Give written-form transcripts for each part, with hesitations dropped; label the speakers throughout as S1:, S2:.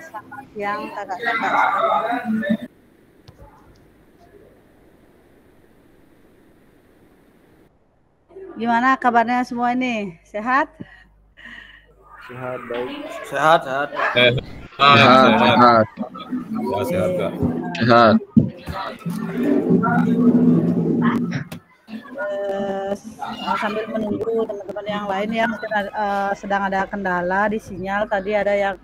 S1: selamat siang kakak-kakak sekalian. Gimana kabarnya semua ini? Sehat?
S2: Sehat, baik. Sehat.
S3: Sehat, Kak.
S2: Sehat.
S1: Sambil menunggu teman-teman yang lain ya, mungkin sedang ada kendala di sinyal. Tadi ada yang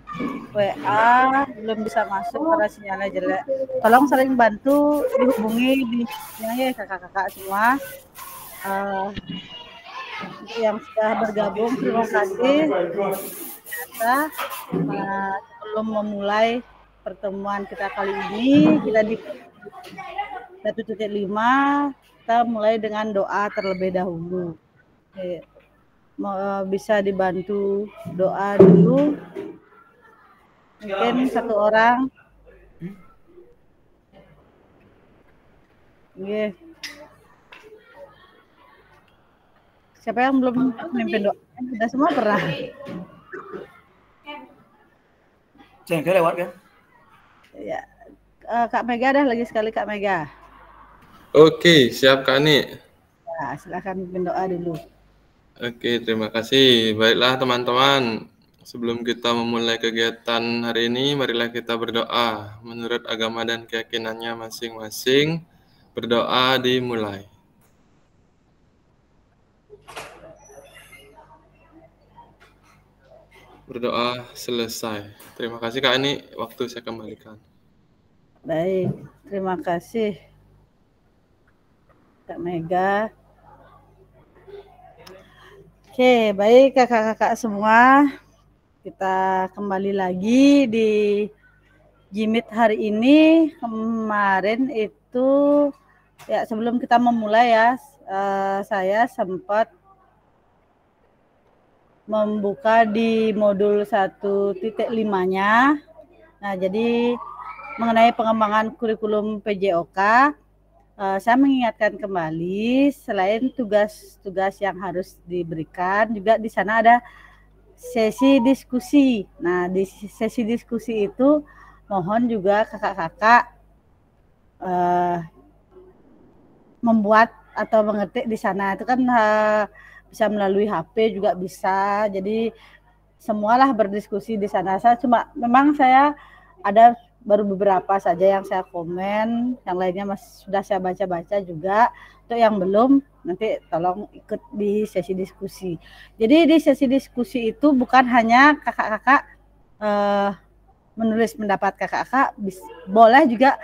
S1: WA belum bisa masuk karena sinyalnya jelek. Tolong saling bantu dihubungi di ya kakak-kakak semua. Untuk yang sudah bergabung terima kasih. Sebelum memulai pertemuan kita kali ini, kita di 1.5 kita mulai dengan doa terlebih dahulu. Bisa dibantu doa dulu, mungkin satu orang. Siapa yang belum memimpin doa? Sudah semua pernah.
S2: Cengke lewat kan?
S1: Ya, Kak Mega dah lagi sekali Kak Mega.
S3: Oke, siap Kak Ani.
S1: Ya, silakan memimpin doa dulu.
S3: Oke, terima kasih. Baiklah teman-teman, sebelum kita memulai kegiatan hari ini, marilah kita berdoa. Menurut agama dan keyakinannya masing-masing, berdoa dimulai. Berdoa selesai. Terima kasih Kak Ani, waktu saya kembalikan.
S1: Baik, terima kasih Kak Mega. Oke, baik kakak-kakak semua. Kita kembali lagi di Jimit hari ini. Kemarin itu ya sebelum kita memulai ya, saya sempat membuka di modul 1.5-nya. Nah, jadi mengenai pengembangan kurikulum PJOK, saya mengingatkan kembali selain tugas-tugas yang harus diberikan, juga di sana ada sesi diskusi. Nah, di sesi diskusi itu mohon juga kakak-kakak membuat atau mengetik di sana. Itu kan bisa melalui HP juga bisa. Jadi semualah berdiskusi di sana. Memang saya ada baru beberapa saja yang saya komen, yang lainnya sudah saya baca-baca juga. Untuk yang belum, nanti tolong ikut di sesi diskusi. Jadi di sesi diskusi itu bukan hanya kakak-kakak menulis pendapat kakak-kakak, boleh juga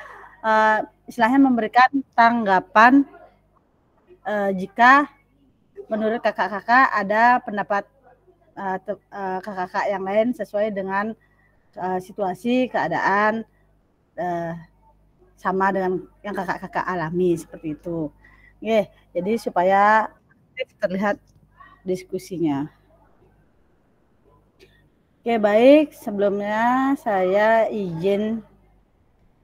S1: istilahnya memberikan tanggapan jika menurut kakak-kakak ada pendapat kakak-kakak yang lain sesuai dengan situasi, keadaan sama dengan yang kakak-kakak alami seperti itu. Jadi supaya terlihat diskusinya. Baik, sebelumnya saya izin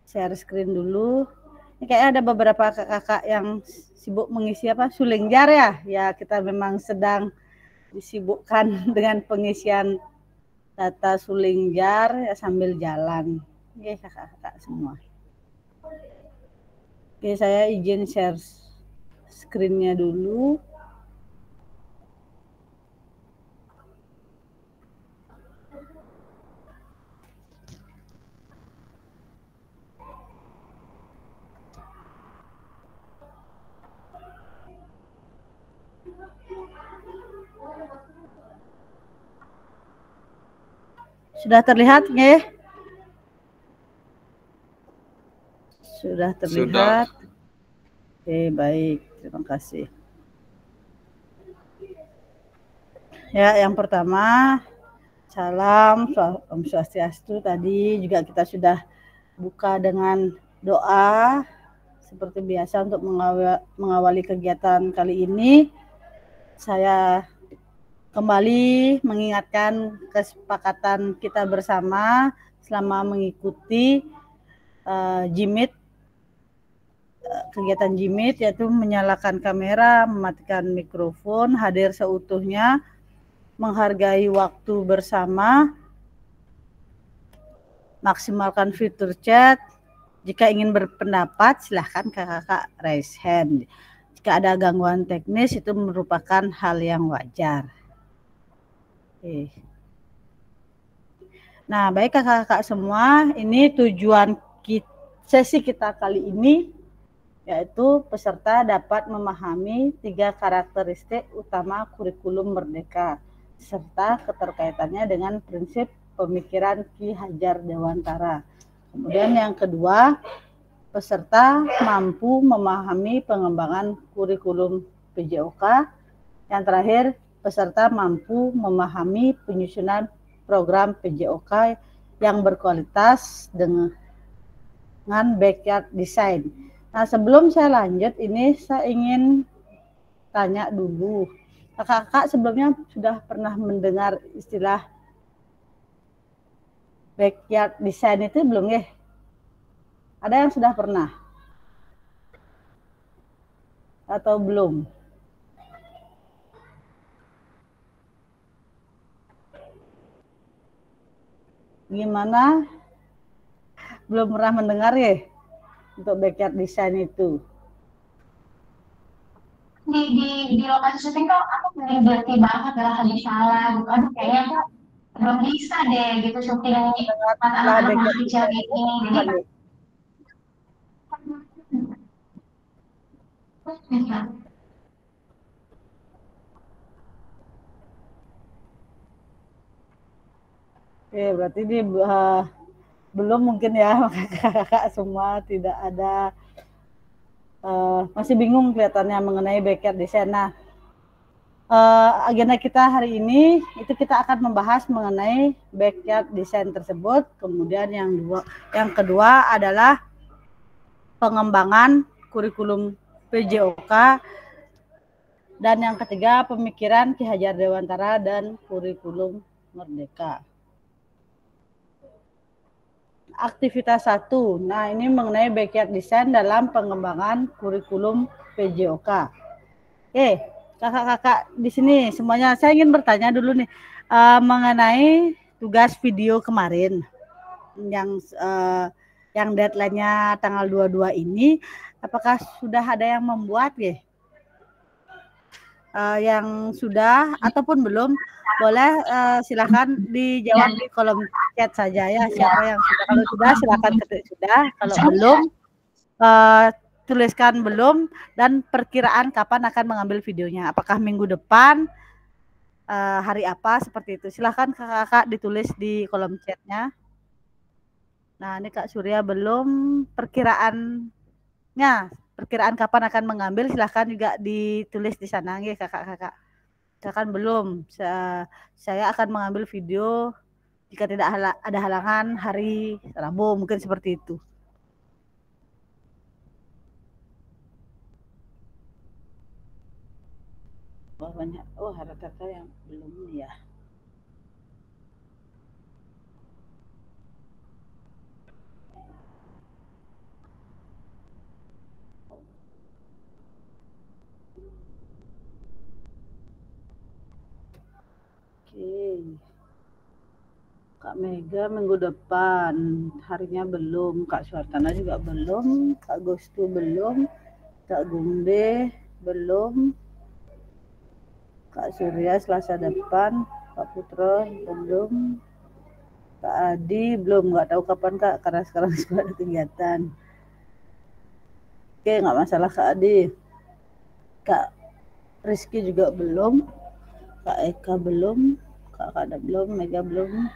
S1: share screen dulu. Ini kayaknya ada beberapa kakak-kakak yang sibuk mengisi suling jar ya. Ya, kita memang sedang disibukkan dengan pengisian data suling jar ya, sambil jalan. Kakak-kakak semua. Saya izin share screen-nya dulu. Sudah terlihat nggih? Sudah terlihat. Sudah. Baik, terima kasih. Ya, yang pertama, salam Om Swastiastu. Tadi juga kita sudah buka dengan doa seperti biasa untuk mengawali kegiatan kali ini. Saya kembali mengingatkan kesepakatan kita bersama selama mengikuti Jimit, kegiatan Jimit, yaitu menyalakan kamera, mematikan mikrofon, hadir seutuhnya, menghargai waktu bersama, maksimalkan fitur chat. Jika ingin berpendapat, silahkan kakak raise hand. Jika ada gangguan teknis, itu merupakan hal yang wajar. Oke. Nah, baik kakak-kakak semua, ini tujuan sesi kita kali ini, yaitu peserta dapat memahami 3 karakteristik utama kurikulum Merdeka, serta keterkaitannya dengan prinsip pemikiran Ki Hajar Dewantara. Kemudian yang kedua, peserta mampu memahami pengembangan kurikulum PJOK. Yang terakhir, peserta mampu memahami penyusunan program PJOK yang berkualitas dengan backyard design. Nah, sebelum saya lanjut, ini saya ingin tanya dulu. Kakak-kakak sebelumnya sudah pernah mendengar istilah backyard design itu belum ya? Ada yang sudah pernah? Atau belum? Gimana? Belum pernah mendengar ya? Untuk backyard design itu?
S4: Di lokasi syuting kok aku berarti banget lah lagi salah gitu. Aduh kayaknya aku belum bisa deh gitu syuting anak-anak masih kecil ini. Jadi
S1: berarti ini belum mungkin ya, kakak semua tidak ada, masih bingung kelihatannya mengenai backyard design. Nah, agenda kita hari ini itu kita akan membahas mengenai backyard design tersebut. Kemudian yang kedua adalah pengembangan kurikulum PJOK, dan yang ketiga pemikiran Ki Hajar Dewantara dan kurikulum Merdeka. Aktivitas 1. Nah, ini mengenai backyard design dalam pengembangan kurikulum PJOK. Oke, kakak-kakak di sini semuanya, saya ingin bertanya dulu nih mengenai tugas video kemarin yang deadline-nya tanggal 22 ini, apakah sudah ada yang membuat ya? Yang sudah ataupun belum, boleh silakan dijawab di kolom chat saja ya, siapa yang sudah. Kalau sudah silakan ketik sudah, kalau belum tuliskan belum, dan perkiraan kapan akan mengambil videonya, apakah minggu depan, hari apa, seperti itu. Silakan kakak ditulis di kolom chatnya. Nah, ini Kak Surya belum, perkiraan kapan akan mengambil, silahkan juga ditulis di sana ya kakak-kakak. Misalkan belum, saya akan mengambil video jika tidak ada halangan hari Rabu, mungkin seperti itu. Banyak, ada kakak yang belum ya. Kak Mega minggu depan, harinya belum. Kak Suartana juga belum. Kak Gustu belum. Kak Gumbe belum. Kak Surya Selasa depan. Kak Putra belum. Kak Adi belum. Nggak tahu kapan Kak, karena sekarang sudah ada kegiatan. Oke, nggak masalah Kak Adi. Kak Rizky juga belum. Kak Eka belum. Kak Kada belum. Mega belum.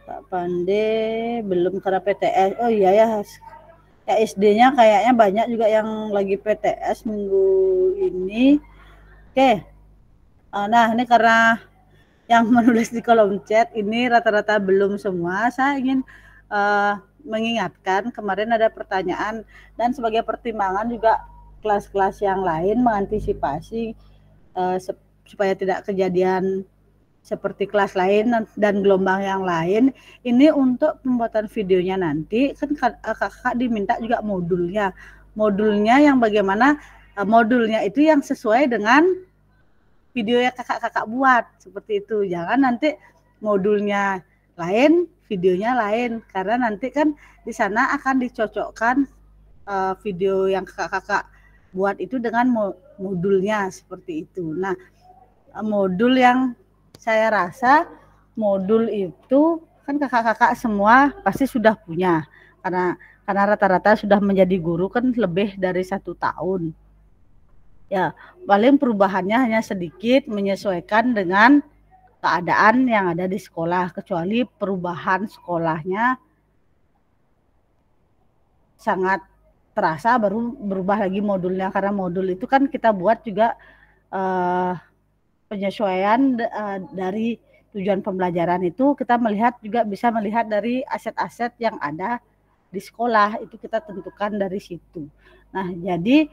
S1: Kak Pande belum karena PTS. Oh iya ya, SD-nya kayaknya banyak juga yang lagi PTS minggu ini. Oke. Nah, ini karena yang menulis di kolom chat ini rata-rata belum semua. Saya ingin mengingatkan, kemarin ada pertanyaan, dan sebagai pertimbangan juga kelas-kelas yang lain mengantisipasi supaya tidak kejadian seperti kelas lain dan gelombang yang lain. Ini untuk pembuatan videonya nanti kan kakak diminta juga modulnya yang bagaimana modulnya itu yang sesuai dengan video yang kakak buat, seperti itu. Jangan nanti modulnya lain, videonya lain, karena nanti kan di sana akan dicocokkan video yang kakak-kakak buat itu dengan modulnya seperti itu. Nah, modul yang saya rasa modul itu kan kakak-kakak semua pasti sudah punya, karena rata-rata sudah menjadi guru kan lebih dari 1 tahun. Ya, paling perubahannya hanya sedikit menyesuaikan dengan keadaan yang ada di sekolah, kecuali perubahan sekolahnya sangat terasa baru berubah lagi modulnya, karena modul itu kan kita buat juga penyesuaian dari tujuan pembelajaran itu kita melihat juga bisa melihat dari aset-aset yang ada di sekolah, itu kita tentukan dari situ. Nah, jadi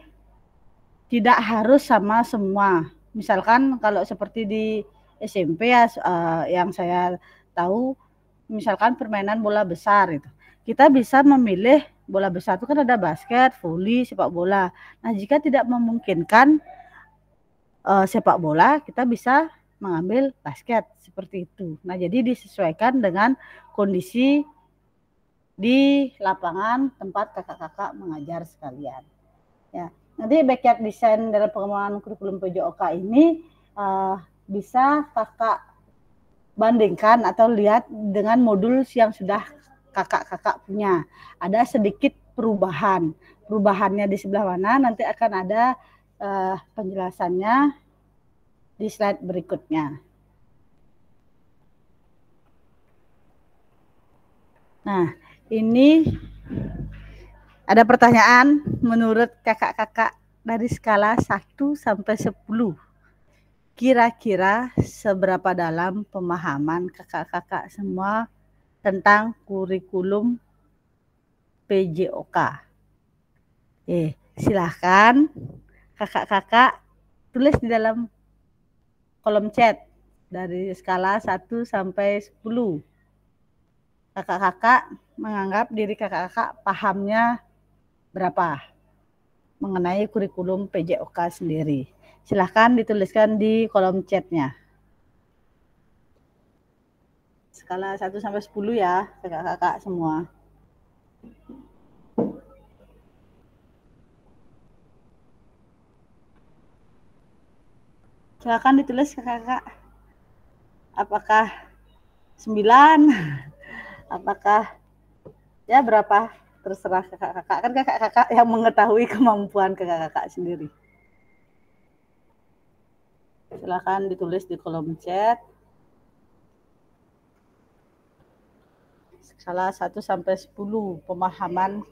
S1: tidak harus sama semua. Misalkan kalau seperti di SMP ya, yang saya tahu, misalkan permainan bola besar itu, kita bisa memilih bola besar itu kan ada basket, voli, sepak bola. Nah, jika tidak memungkinkan sepak bola, kita bisa mengambil basket seperti itu. Nah, jadi disesuaikan dengan kondisi di lapangan tempat kakak-kakak mengajar sekalian. Ya, nanti backyard design dalam pengembangan kurikulum PJOK ini bisa kakak bandingkan atau lihat dengan modul yang sudah kakak-kakak punya. Ada sedikit perubahan. Perubahannya di sebelah mana nanti akan ada penjelasannya di slide berikutnya. Nah, ini ada pertanyaan menurut kakak-kakak dari skala 1 sampai 10. Kira-kira seberapa dalam pemahaman kakak-kakak semua tentang kurikulum PJOK? Silahkan kakak-kakak tulis di dalam kolom chat dari skala 1 sampai 10. Kakak-kakak menganggap diri kakak-kakak pahamnya berapa mengenai kurikulum PJOK sendiri. Silahkan dituliskan di kolom chatnya. Skala 1 sampai 10 ya, kakak-kakak semua. Silahkan ditulis kakak-kakak. Apakah 9? Apakah ya berapa? Terserah kakak-kakak. Kan kakak-kakak yang mengetahui kemampuan kakak-kakak sendiri. Silahkan ditulis di kolom chat. Skala 1 sampai 10 pemahaman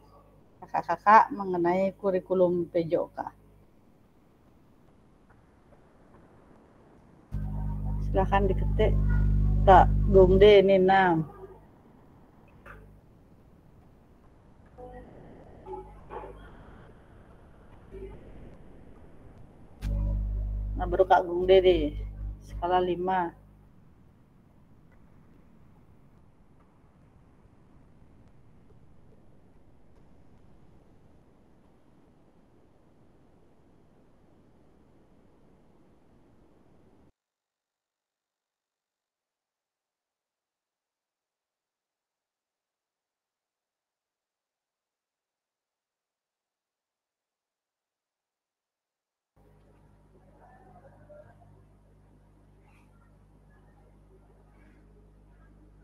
S1: kakak-kakak mengenai kurikulum PJOK. Silahkan diketik Kak Gongde Nina. Nah, baru Kak Gongde deh. Skala 5.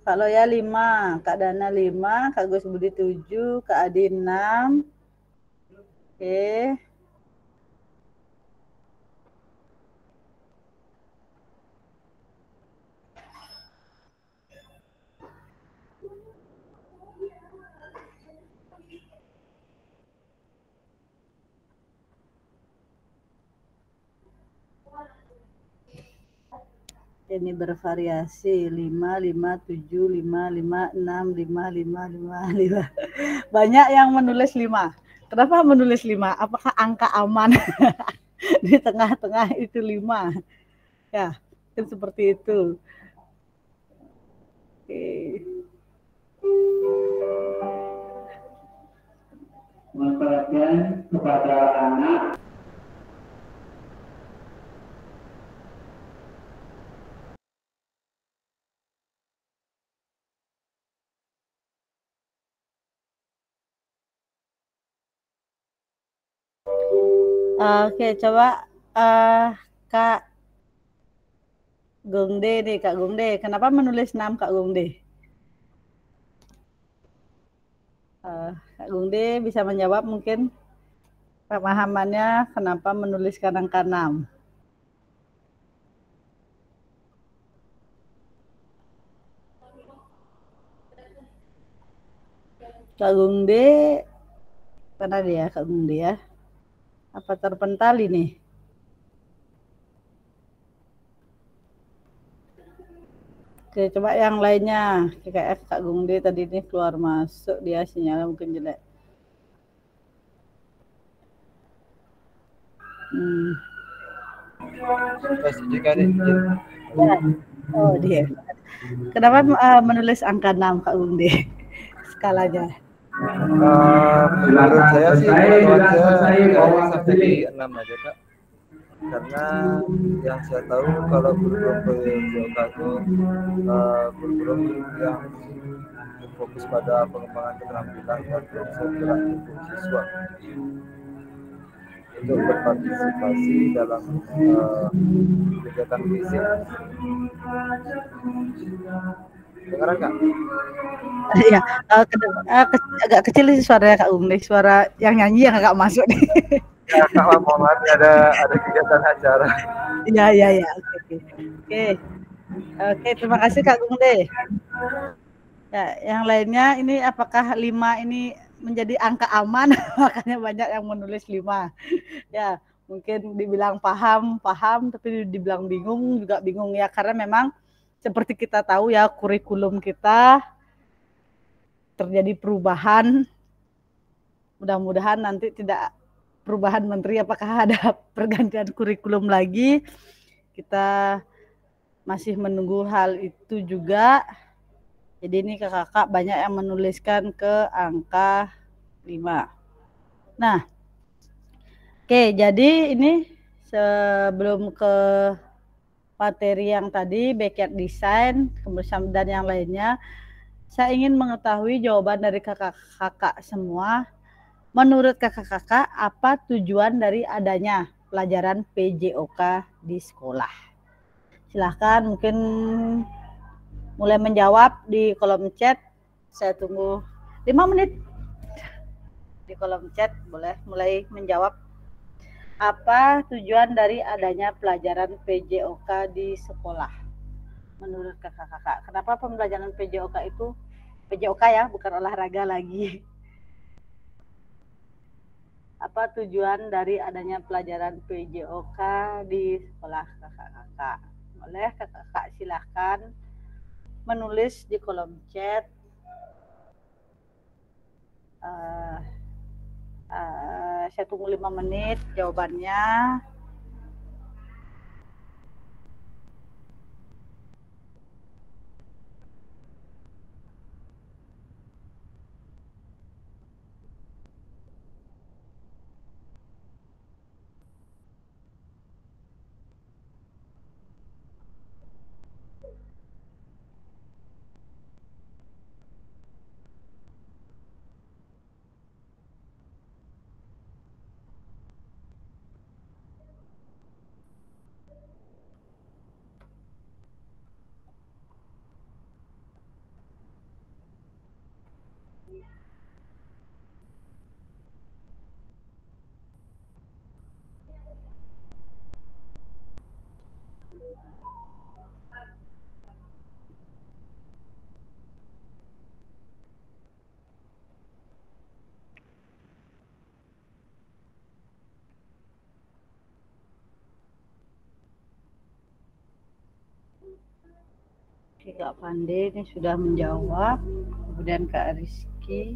S1: Kak Loya 5, Kak Dana 5, Kak Gus Budi 7, Kak Adi 6. Oke. Ini bervariasi 5, 5, 7, 5, 5, 6, 5, 5, 5, 5. Banyak yang menulis 5. Kenapa menulis 5? Apakah angka aman? Di tengah-tengah itu 5. Ya, kan seperti itu. Oke.
S5: Mohon perhatian kepada anak
S1: Oke, coba Kak Gungde nih, Kak Gungde. Kenapa menulis 6 Kak Gungde? Kak Gungde bisa menjawab mungkin pemahamannya kenapa menuliskan angka 6. Kak Gungde, mana dia Kak Gungde ya? Apa terpental ini? Oke, coba yang lainnya. Kayak Kak Gungde tadi ini keluar masuk, dia sinyalnya mungkin jelek. Oh, dia. Kenapa menulis angka 6 Kak Gungde? Skalanya.
S6: Menurut saya sih pengetahuan saya sampai 6 aja Kak, karena yang saya tahu kalau kurikulum PJOK itu kurikulum yang fokus pada pengembangan keterampilan dan interaktif siswa untuk berpartisipasi dalam kegiatan fisik. Dengaran Kak?
S1: Iya, agak kecil sih suaranya Kak Gungde, suara yang nyanyi yang agak masuk nih.
S6: Ya, Kak, mohon maaf ada kegiatan acara.
S1: Iya. Oke, terima kasih Kak Gungde. Ya, yang lainnya ini apakah 5 ini menjadi angka aman? Makanya banyak yang menulis 5. Ya, mungkin dibilang paham, tapi dibilang bingung juga bingung ya, karena memang seperti kita tahu ya, kurikulum kita terjadi perubahan. Mudah-mudahan nanti tidak perubahan menteri, apakah ada pergantian kurikulum lagi. Kita masih menunggu hal itu juga. Jadi ini kakak banyak yang menuliskan ke angka 5. Nah, oke, jadi ini sebelum ke materi yang tadi, backyard design, kemudian dan yang lainnya, saya ingin mengetahui jawaban dari kakak-kakak semua. Menurut kakak-kakak, apa tujuan dari adanya pelajaran PJOK di sekolah? Silahkan mungkin mulai menjawab di kolom chat. Saya tunggu 5 menit. Di kolom chat boleh mulai menjawab. Apa tujuan dari adanya pelajaran PJOK di sekolah? Menurut kakak-kakak, kenapa pembelajaran PJOK itu, PJOK ya, bukan olahraga lagi. Apa tujuan dari adanya pelajaran PJOK di sekolah kakak-kakak? Boleh kakak-kakak silahkan menulis di kolom chat. Saya tunggu 5 menit jawabannya. Kak Pande ini sudah menjawab, kemudian Kak Rizky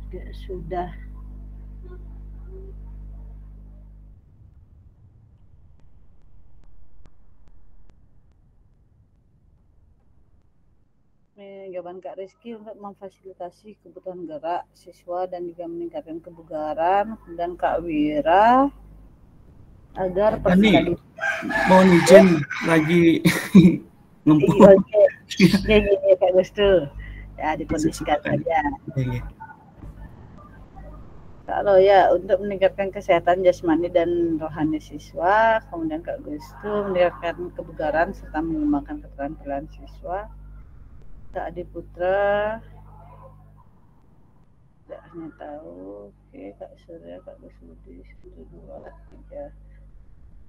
S1: juga sudah. Jawaban Kak Rizky untuk memfasilitasi kebutuhan gerak siswa dan juga meningkatkan kebugaran. Dan Kak Wira agar
S2: Ini mohon izin lagi ngempuk.
S1: Oke. Gini Kak Gustu. Ya, dikondisikan saja. Kalau ya untuk meningkatkan kesehatan jasmani dan rohani siswa, kemudian Kak Gustu meningkatkan kebugaran serta mengembangkan keterampilan siswa. Kak Adi Putra tidak hanya tahu, oke, Kak Surya, Kak Gusudi, 1, 2, 3,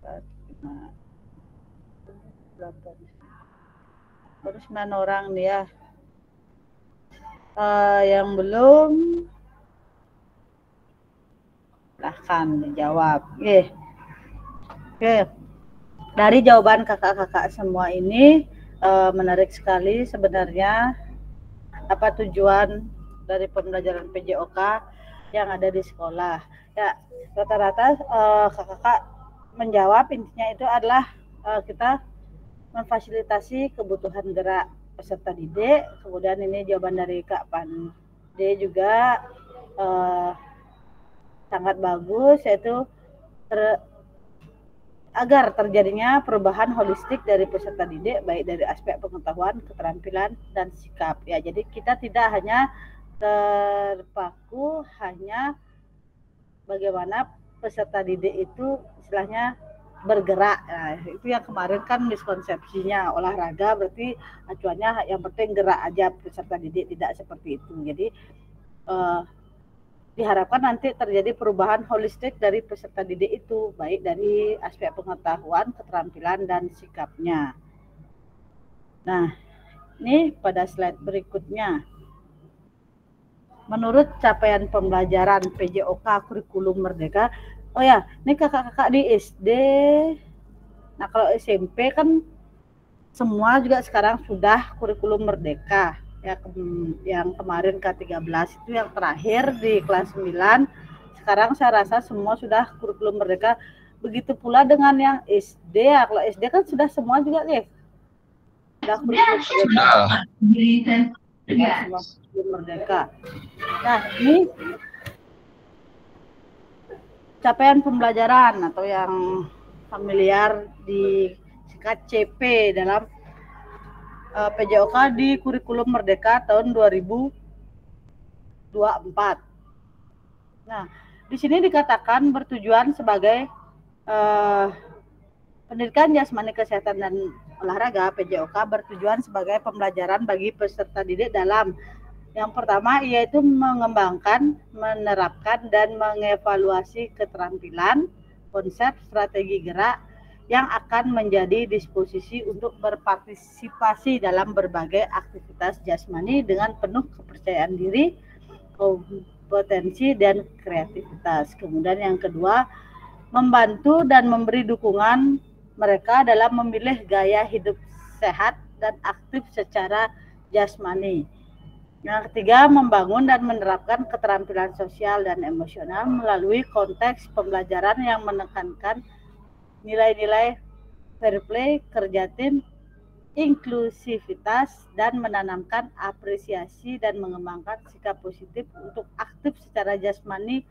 S1: 4, 5, 8, baru 9 orang nih ya. Yang belum, silahkan dijawab. Oke. Dari jawaban kakak-kakak semua ini menarik sekali sebenarnya apa tujuan dari pembelajaran PJOK yang ada di sekolah. Ya, rata-rata kakak-kakak menjawab intinya itu adalah kita memfasilitasi kebutuhan gerak peserta didik. Kemudian ini jawaban dari Kak Pande juga sangat bagus, yaitu agar terjadinya perubahan holistik dari peserta didik, baik dari aspek pengetahuan, keterampilan, dan sikap. Ya, jadi kita tidak hanya terpaku hanya bagaimana peserta didik itu istilahnya bergerak. Nah, itu yang kemarin kan miskonsepsinya, olahraga berarti acuannya yang penting gerak aja peserta didik, tidak seperti itu. Jadi diharapkan nanti terjadi perubahan holistik dari peserta didik itu, baik dari aspek pengetahuan, keterampilan, dan sikapnya. Nah, ini pada slide berikutnya. Menurut capaian pembelajaran PJOK Kurikulum Merdeka, oh ya, ini kakak-kakak di SD. Nah, kalau SMP kan semua juga sekarang sudah Kurikulum Merdeka. Ya, yang kemarin K13 itu yang terakhir di kelas 9. Sekarang saya rasa semua sudah Kurikulum Merdeka. Begitu pula dengan yang SD. Ya, kalau SD kan sudah semua juga nih. Sudah Kurikulum Merdeka. Ya, semua Kurikulum Merdeka. Nah, ini capaian pembelajaran atau yang familiar di CP dalam PJOK di Kurikulum Merdeka tahun 2024. Nah, di sini dikatakan bertujuan sebagai pendidikan jasmani kesehatan dan olahraga. PJOK bertujuan sebagai pembelajaran bagi peserta didik dalam yang pertama yaitu mengembangkan, menerapkan, dan mengevaluasi keterampilan, konsep, strategi gerak yang akan menjadi disposisi untuk berpartisipasi dalam berbagai aktivitas jasmani dengan penuh kepercayaan diri, kompetensi, dan kreativitas. Kemudian yang kedua, membantu dan memberi dukungan mereka dalam memilih gaya hidup sehat dan aktif secara jasmani. Yang ketiga, membangun dan menerapkan keterampilan sosial dan emosional melalui konteks pembelajaran yang menekankan nilai-nilai fair play, kerja tim, inklusivitas, dan menanamkan apresiasi dan mengembangkan sikap positif untuk aktif secara jasmani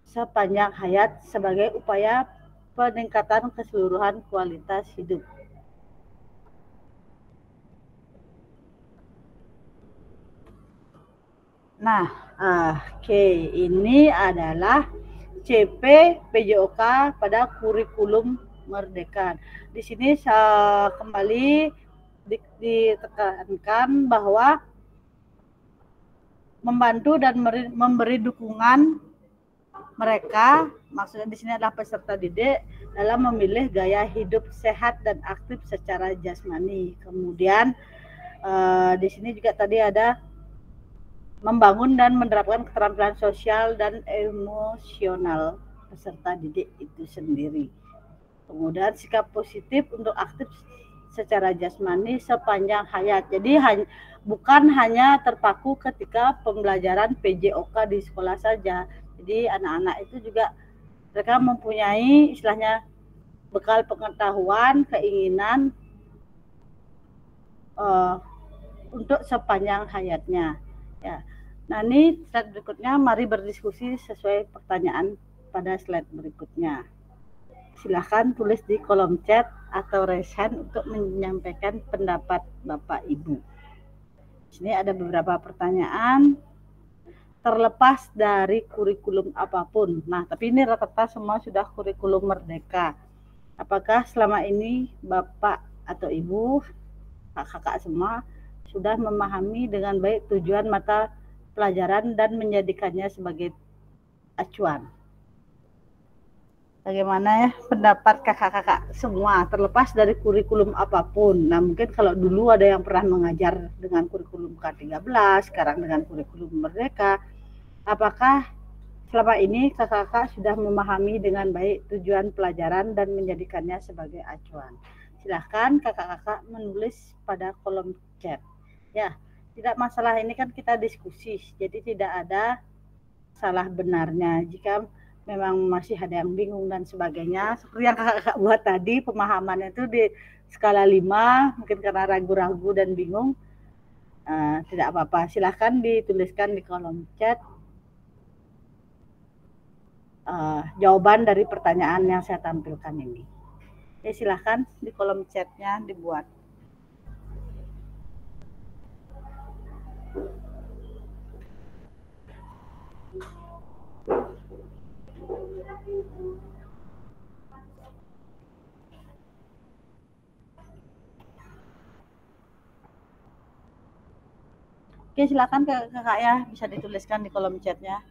S1: sepanjang hayat sebagai upaya peningkatan keseluruhan kualitas hidup. Nah, ini adalah CP PJOK pada Kurikulum Merdeka. Di sini kembali ditekankan bahwa membantu dan memberi dukungan mereka, maksudnya di sini adalah peserta didik dalam memilih gaya hidup sehat dan aktif secara jasmani. Kemudian di sini juga tadi ada membangun dan menerapkan keterampilan sosial dan emosional peserta didik itu sendiri. Kemudian sikap positif untuk aktif secara jasmani sepanjang hayat. Jadi bukan hanya terpaku ketika pembelajaran PJOK di sekolah saja. Jadi anak-anak itu juga mereka mempunyai istilahnya bekal pengetahuan, keinginan untuk sepanjang hayatnya. Ya. Nah, ini slide berikutnya, mari berdiskusi sesuai pertanyaan pada slide berikutnya. Silahkan tulis di kolom chat atau raise hand untuk menyampaikan pendapat Bapak Ibu. Di sini ada beberapa pertanyaan. terlepas dari kurikulum apapun. Nah, tapi ini rata-rata semua sudah kurikulum merdeka. Apakah selama ini Bapak atau Ibu, kakak-kakak semua, sudah memahami dengan baik tujuan mata pelajaran dan menjadikannya sebagai acuan? Bagaimana ya pendapat kakak-kakak semua terlepas dari kurikulum apapun? Nah, mungkin kalau dulu ada yang pernah mengajar dengan kurikulum K13, sekarang dengan kurikulum Merdeka, apakah selama ini kakak-kakak sudah memahami dengan baik tujuan pelajaran dan menjadikannya sebagai acuan? Silahkan kakak-kakak menulis pada kolom chat. Ya, tidak masalah, ini kan kita diskusi, jadi tidak ada salah benarnya. Jika memang masih ada yang bingung dan sebagainya, seperti yang kakak-kakak buat tadi, pemahamannya itu di skala 5, mungkin karena ragu-ragu dan bingung, tidak apa-apa, silahkan dituliskan di kolom chat jawaban dari pertanyaan yang saya tampilkan ini. Ya, silahkan di kolom chatnya dibuat. Oke, silakan kakak ya, bisa dituliskan di kolom chatnya.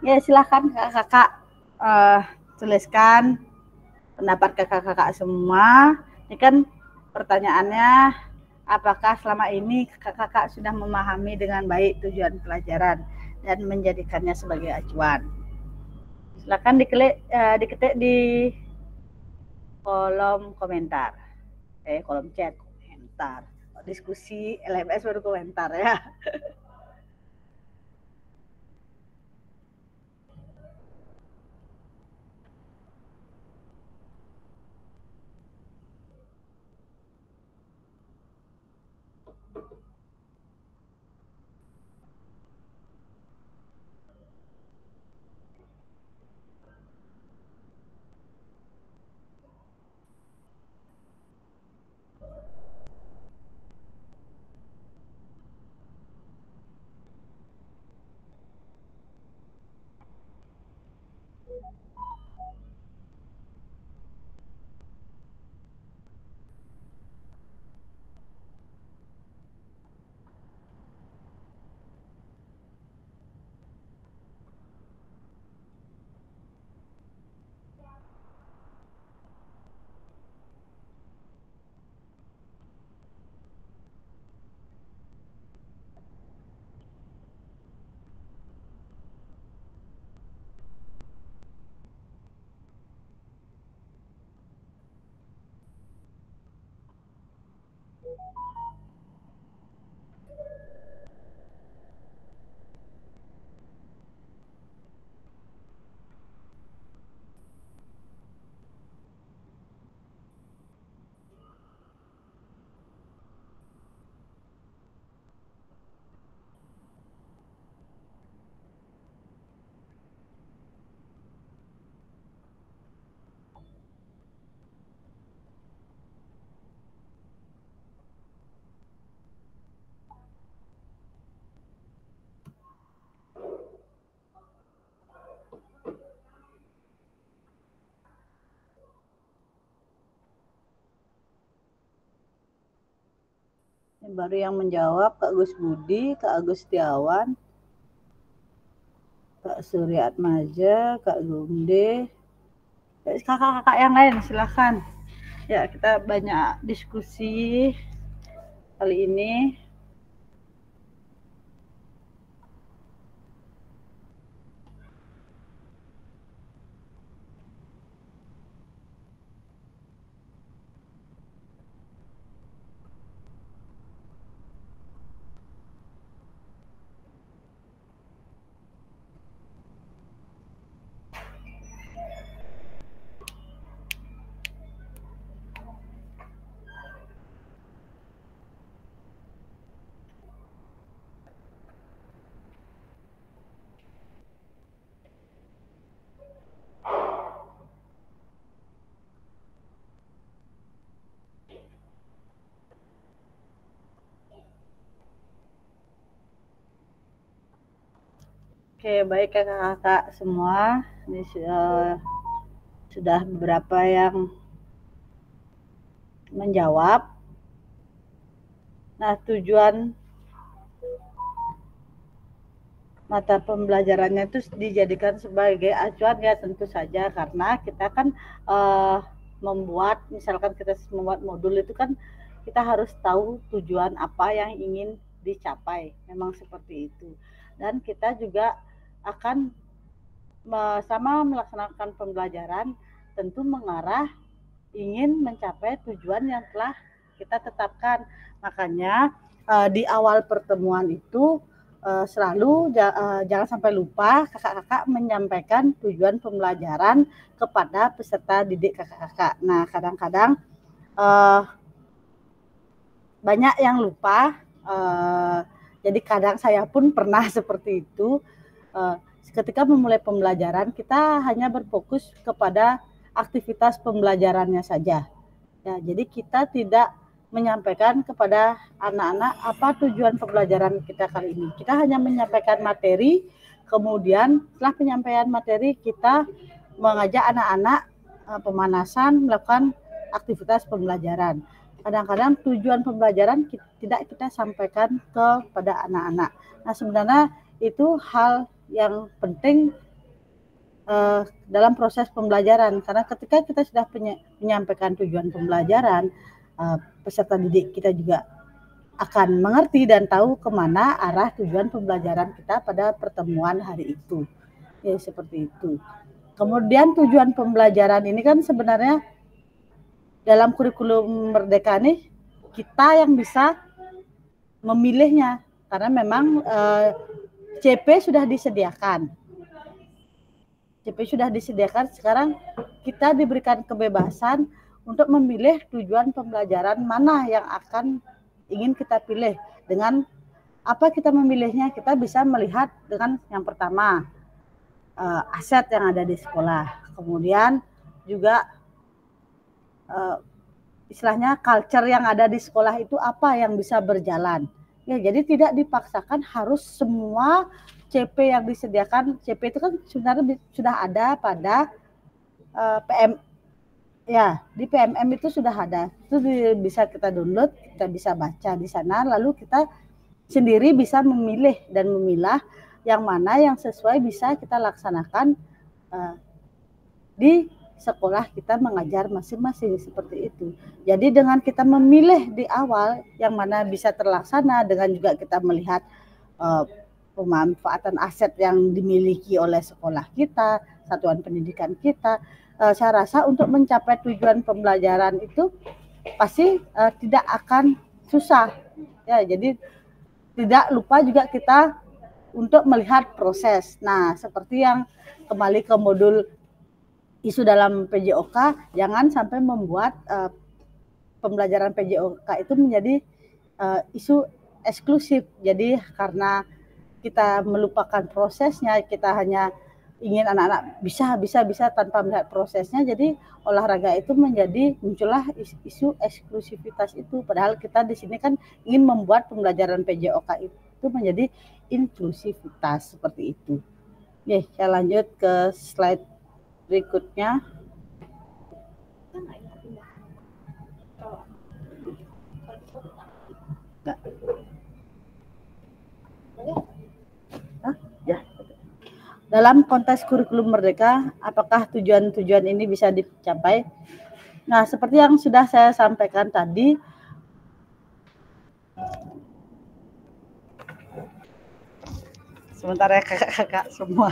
S1: Ya, silahkan kakak-kakak tuliskan pendapat kakak-kakak semua. Ini kan pertanyaannya, apakah selama ini kakak-kakak sudah memahami dengan baik tujuan pelajaran dan menjadikannya sebagai acuan? Silakan diketik di kolom komentar, kolom chat, komentar. Diskusi LMS baru komentar ya. Ini baru yang menjawab Kak Gus Budi, Kak Agus Setiawan, Kak Surya Atmaja, Kak Gumde, kakak-kakak yang lain silahkan. Ya, kita banyak diskusi kali ini. Oke, baik kakak-kakak semua. Ini sudah beberapa yang menjawab. Nah, tujuan mata pembelajarannya itu dijadikan sebagai acuan ya tentu saja, karena kita kan membuat, misalkan kita membuat modul itu kan kita harus tahu tujuan apa yang ingin dicapai, memang seperti itu. Dan kita juga akan sama melaksanakan pembelajaran tentu mengarah ingin mencapai tujuan yang telah kita tetapkan. Makanya di awal pertemuan itu selalu jangan sampai lupa kakak-kakak menyampaikan tujuan pembelajaran kepada peserta didik kakak-kakak. Nah, kadang-kadang banyak yang lupa, jadi kadang saya pun pernah seperti itu. Ketika memulai pembelajaran, kita hanya berfokus kepada aktivitas pembelajarannya saja. Ya, jadi kita tidak menyampaikan kepada anak-anak apa tujuan pembelajaran kita kali ini. Kita hanya menyampaikan materi, kemudian setelah penyampaian materi kita mengajak anak-anak pemanasan, melakukan aktivitas pembelajaran. Kadang-kadang tujuan pembelajaran tidak kita sampaikan kepada anak-anak. Nah, sebenarnya itu hal yang penting dalam proses pembelajaran, karena ketika kita sudah menyampaikan tujuan pembelajaran, peserta didik kita juga akan mengerti dan tahu kemana arah tujuan pembelajaran kita pada pertemuan hari itu. Ya, seperti itu. Kemudian tujuan pembelajaran ini kan sebenarnya dalam kurikulum Merdeka nih kita yang bisa memilihnya, karena memang CP sudah disediakan. CP sudah disediakan, sekarang kita diberikan kebebasan untuk memilih tujuan pembelajaran mana yang akan ingin kita pilih. Dengan apa kita memilihnya? Kita bisa melihat dengan yang pertama, aset yang ada di sekolah. Kemudian juga istilahnya culture yang ada di sekolah itu apa yang bisa berjalan. Ya, jadi tidak dipaksakan harus semua CP yang disediakan. CP itu kan sebenarnya sudah ada pada PM. Ya, di PMM itu sudah ada. Itu bisa kita download, kita bisa baca di sana, lalu kita sendiri bisa memilih dan memilah yang mana yang sesuai bisa kita laksanakan di sekolah kita mengajar masing-masing, seperti itu. Jadi dengan kita memilih di awal yang mana bisa terlaksana, dengan juga kita melihat pemanfaatan aset yang dimiliki oleh sekolah kita, satuan pendidikan kita, saya rasa untuk mencapai tujuan pembelajaran itu pasti tidak akan susah. Ya, jadi tidak lupa juga kita untuk melihat proses. Nah, seperti yang kembali ke modul isu dalam PJOK, jangan sampai membuat pembelajaran PJOK itu menjadi isu eksklusif. Jadi karena kita melupakan prosesnya, kita hanya ingin anak-anak bisa tanpa melihat prosesnya, jadi olahraga itu muncullah isu eksklusivitas itu. Padahal kita di sini kan ingin membuat pembelajaran PJOK itu menjadi inklusivitas, seperti itu. Oke, saya lanjut ke slide berikutnya. Ya. Dalam konteks kurikulum Merdeka, apakah tujuan-tujuan ini bisa dicapai? Nah, seperti yang sudah saya sampaikan tadi, sebentar ya kakak-kakak semua.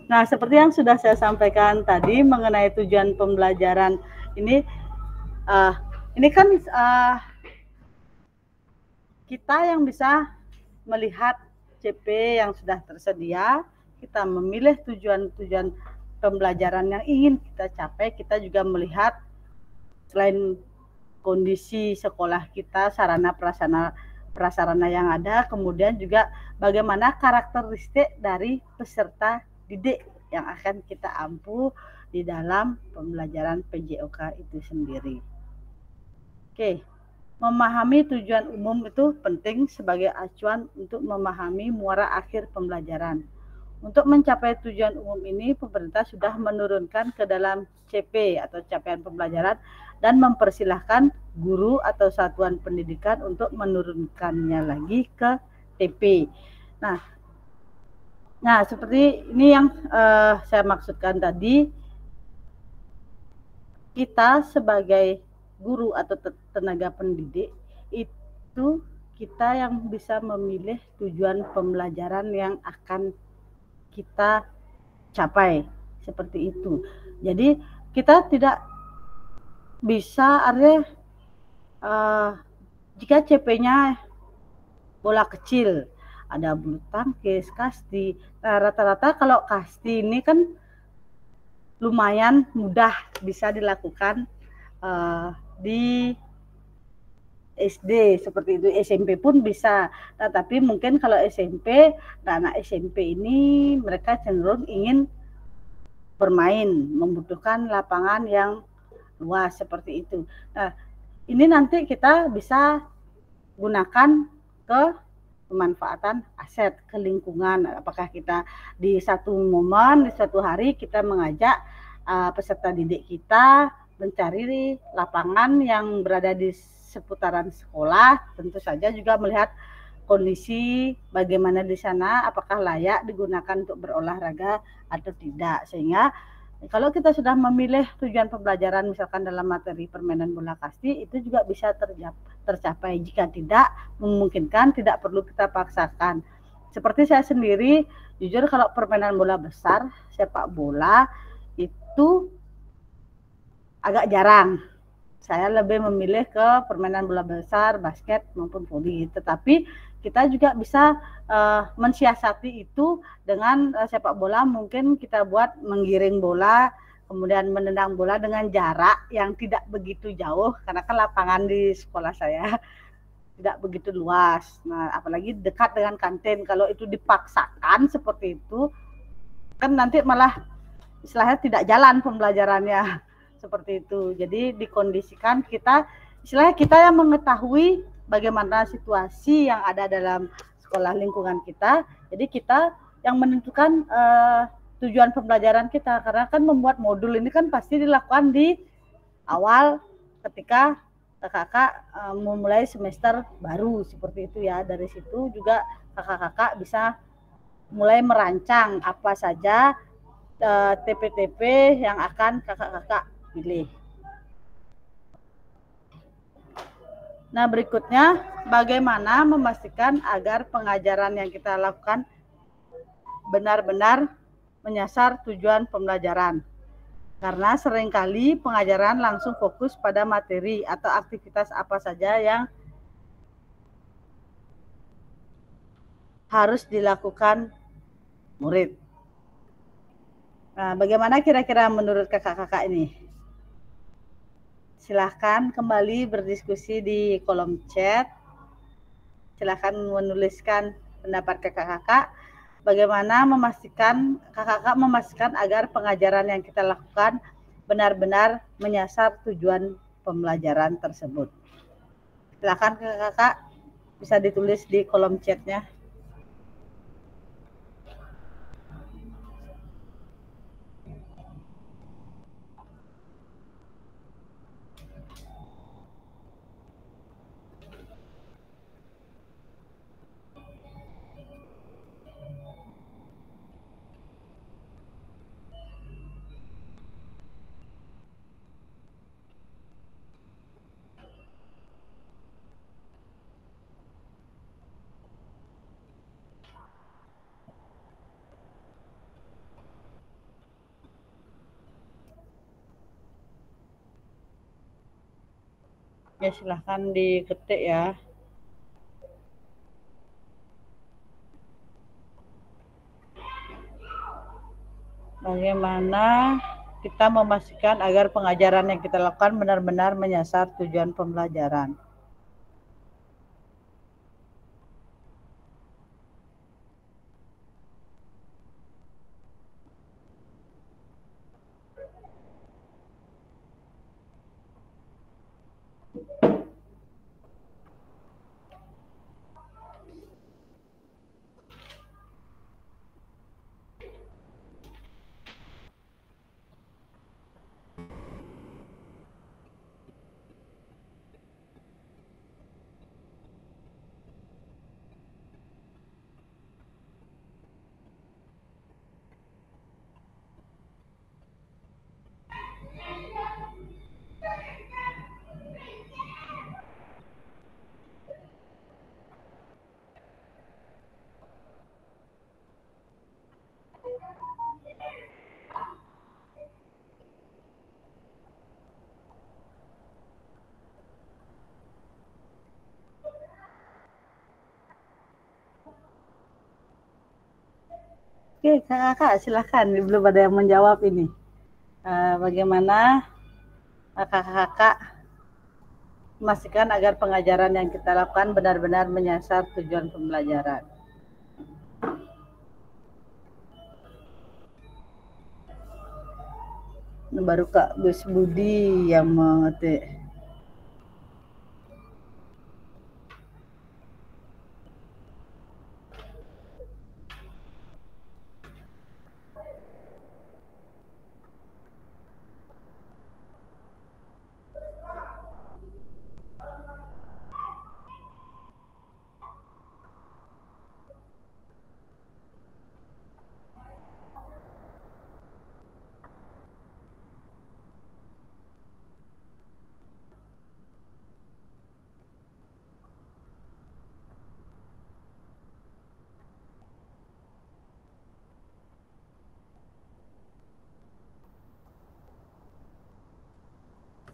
S1: Nah, seperti yang sudah saya sampaikan tadi mengenai tujuan pembelajaran ini kan kita yang bisa melihat CP yang sudah tersedia, kita memilih tujuan-tujuan pembelajaran yang ingin kita capai, kita juga melihat selain kondisi sekolah kita, sarana prasarana yang ada, kemudian juga bagaimana karakteristik dari peserta didik yang akan kita ampu di dalam pembelajaran PJOK itu sendiri. Oke, Memahami tujuan umum itu penting sebagai acuan untuk memahami muara akhir pembelajaran. Untuk mencapai tujuan umum ini, pemerintah sudah menurunkan ke dalam CP atau capaian pembelajaran dan mempersilahkan guru atau satuan pendidikan untuk menurunkannya lagi ke TP. Nah, seperti ini yang saya maksudkan tadi, kita sebagai guru atau tenaga pendidik itu kita yang bisa memilih tujuan pembelajaran yang akan kita capai, seperti itu. Jadi kita tidak bisa artinya jika CP-nya bola kecil, ada bulu tangkis, kasti. Nah, rata-rata kalau kasti ini kan lumayan mudah bisa dilakukan di SD seperti itu, SMP pun bisa. Nah, tapi mungkin kalau SMP, anak SMP ini mereka cenderung ingin bermain, membutuhkan lapangan yang luas seperti itu. Nah, ini nanti kita bisa gunakan ke pemanfaatan aset ke lingkungan. Apakah kita di satu momen, di suatu hari kita mengajak peserta didik kita mencari lapangan yang berada di seputaran sekolah, tentu saja juga melihat kondisi bagaimana di sana, apakah layak digunakan untuk berolahraga atau tidak. Sehingga kalau kita sudah memilih tujuan pembelajaran misalkan dalam materi permainan bola kasti, itu juga bisa tercapai. Jika tidak memungkinkan, tidak perlu kita paksakan. Seperti saya sendiri, jujur kalau permainan bola besar, sepak bola itu agak jarang. Saya lebih memilih ke permainan bola besar, basket maupun voli. Tetapi kita juga bisa mensiasati itu dengan sepak bola. Mungkin kita buat menggiring bola, kemudian menendang bola dengan jarak yang tidak begitu jauh, karena kan lapangan di sekolah saya tidak begitu luas. Nah, apalagi dekat dengan kantin. Kalau itu dipaksakan seperti itu, kan nanti malah istilahnya tidak jalan pembelajarannya. Seperti itu. Jadi dikondisikan kita, istilahnya kita yang mengetahui bagaimana situasi yang ada dalam sekolah lingkungan kita. Jadi kita yang menentukan tujuan pembelajaran kita, karena kan membuat modul ini kan pasti dilakukan di awal ketika kakak-kakak memulai semester baru seperti itu ya. Dari situ juga kakak-kakak bisa mulai merancang apa saja TP-TP yang akan kakak-kakak pilih. Nah, berikutnya bagaimana memastikan agar pengajaran yang kita lakukan benar-benar menyasar tujuan pembelajaran. Karena seringkali pengajaran langsung fokus pada materi atau aktivitas apa saja yang harus dilakukan murid. Nah, bagaimana kira-kira menurut kakak-kakak ini? Silahkan kembali berdiskusi di kolom chat. Silahkan menuliskan pendapat kakak-kakak. Bagaimana kakak-kakak memastikan agar pengajaran yang kita lakukan benar-benar menyasar tujuan pembelajaran tersebut. Silahkan kakak-kakak bisa ditulis di kolom chatnya. Ya, silahkan diketik ya. Bagaimana kita memastikan agar pengajaran yang kita lakukan benar-benar menyasar tujuan pembelajaran. Oke, kakak silahkan. Belum ada yang menjawab ini. Bagaimana kakak-kakak memastikan agar pengajaran yang kita lakukan benar-benar menyasar tujuan pembelajaran? Baru Kak Gus Budi yang mengetik.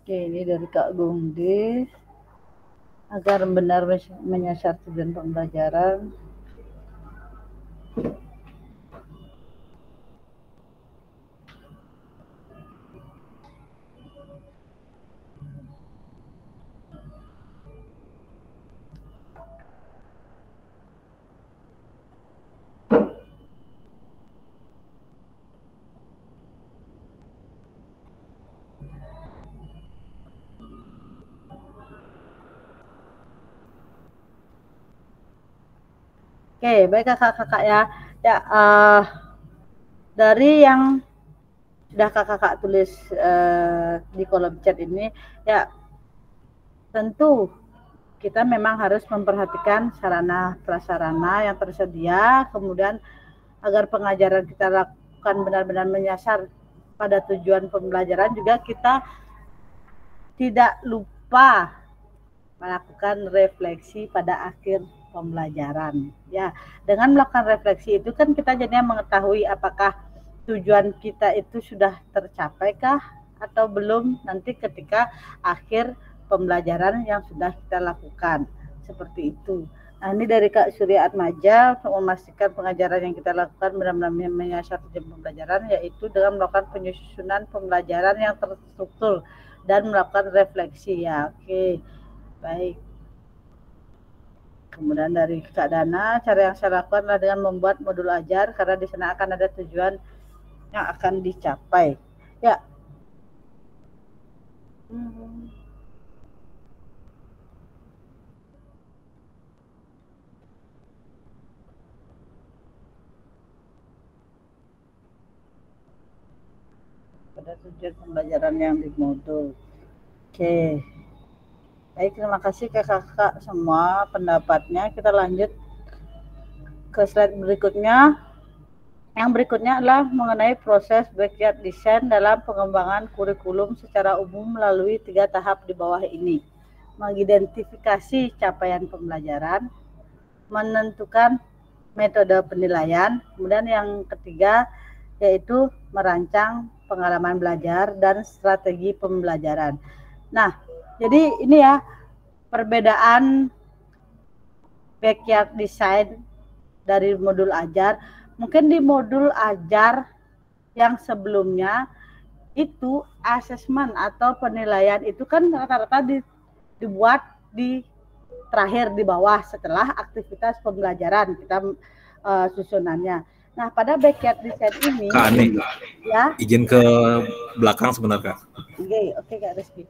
S1: Oke, ini dari Kak Gungdi. Agar benar menyasar tujuan pembelajaran. Oke, baik kakak-kakak ya. Ya, dari yang sudah kakak-kakak tulis di kolom chat ini, ya tentu kita memang harus memperhatikan sarana prasarana yang tersedia, kemudian agar pengajaran kita lakukan benar-benar menyasar pada tujuan pembelajaran, juga kita tidak lupa melakukan refleksi pada akhir pembelajaran. Ya, dengan melakukan refleksi itu kan kita jadinya mengetahui apakah tujuan kita itu sudah tercapai kah atau belum nanti ketika akhir pembelajaran yang sudah kita lakukan. Seperti itu. Nah, ini dari Kak Surya Atmaja untuk memastikan pengajaran yang kita lakukan benar-benar menyasar tujuan pembelajaran, yaitu dengan melakukan penyusunan pembelajaran yang terstruktur dan melakukan refleksi. Ya, oke. Baik. Kemudian dari Kak Dana, cara yang saya lakukan adalah dengan membuat modul ajar karena di sana akan ada tujuan yang akan dicapai. Ya. Pada tujuan pembelajaran yang di modul. Oke. Baik, terima kasih kakak-kakak semua pendapatnya. Kita lanjut ke slide berikutnya. Yang berikutnya adalah mengenai proses backyard design dalam pengembangan kurikulum secara umum melalui 3 tahap di bawah ini. Mengidentifikasi capaian pembelajaran, menentukan metode penilaian, kemudian yang ketiga yaitu merancang pengalaman belajar dan strategi pembelajaran. Nah, jadi ini ya perbedaan backyard design dari modul ajar. Mungkin di modul ajar yang sebelumnya itu asesmen atau penilaian itu kan rata-rata dibuat di terakhir di bawah setelah aktivitas pembelajaran kita susunannya. Nah, pada backyard design ini
S7: Kak Ani,
S1: ya,
S7: izin ke belakang sebentar Kak.
S1: Oke Kak Rizky.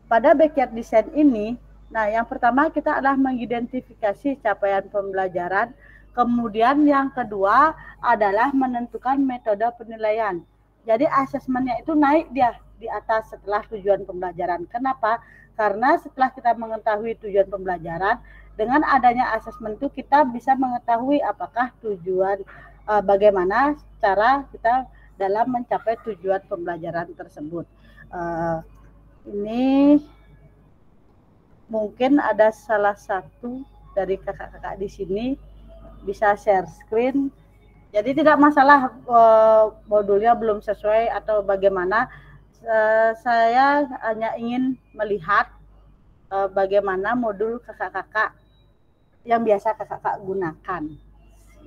S1: Pada backyard design ini, nah yang pertama kita adalah mengidentifikasi capaian pembelajaran, kemudian yang kedua adalah menentukan metode penilaian. Jadi asesmennya itu naik dia di atas setelah tujuan pembelajaran. Kenapa? Karena setelah kita mengetahui tujuan pembelajaran, dengan adanya asesmen itu kita bisa mengetahui apakah tujuan, bagaimana cara kita dalam mencapai tujuan pembelajaran tersebut. Ini mungkin ada salah satu dari kakak-kakak di sini bisa share screen. Jadi tidak masalah modulnya belum sesuai atau bagaimana. Saya hanya ingin melihat bagaimana modul kakak-kakak yang biasa kakak-kakak gunakan.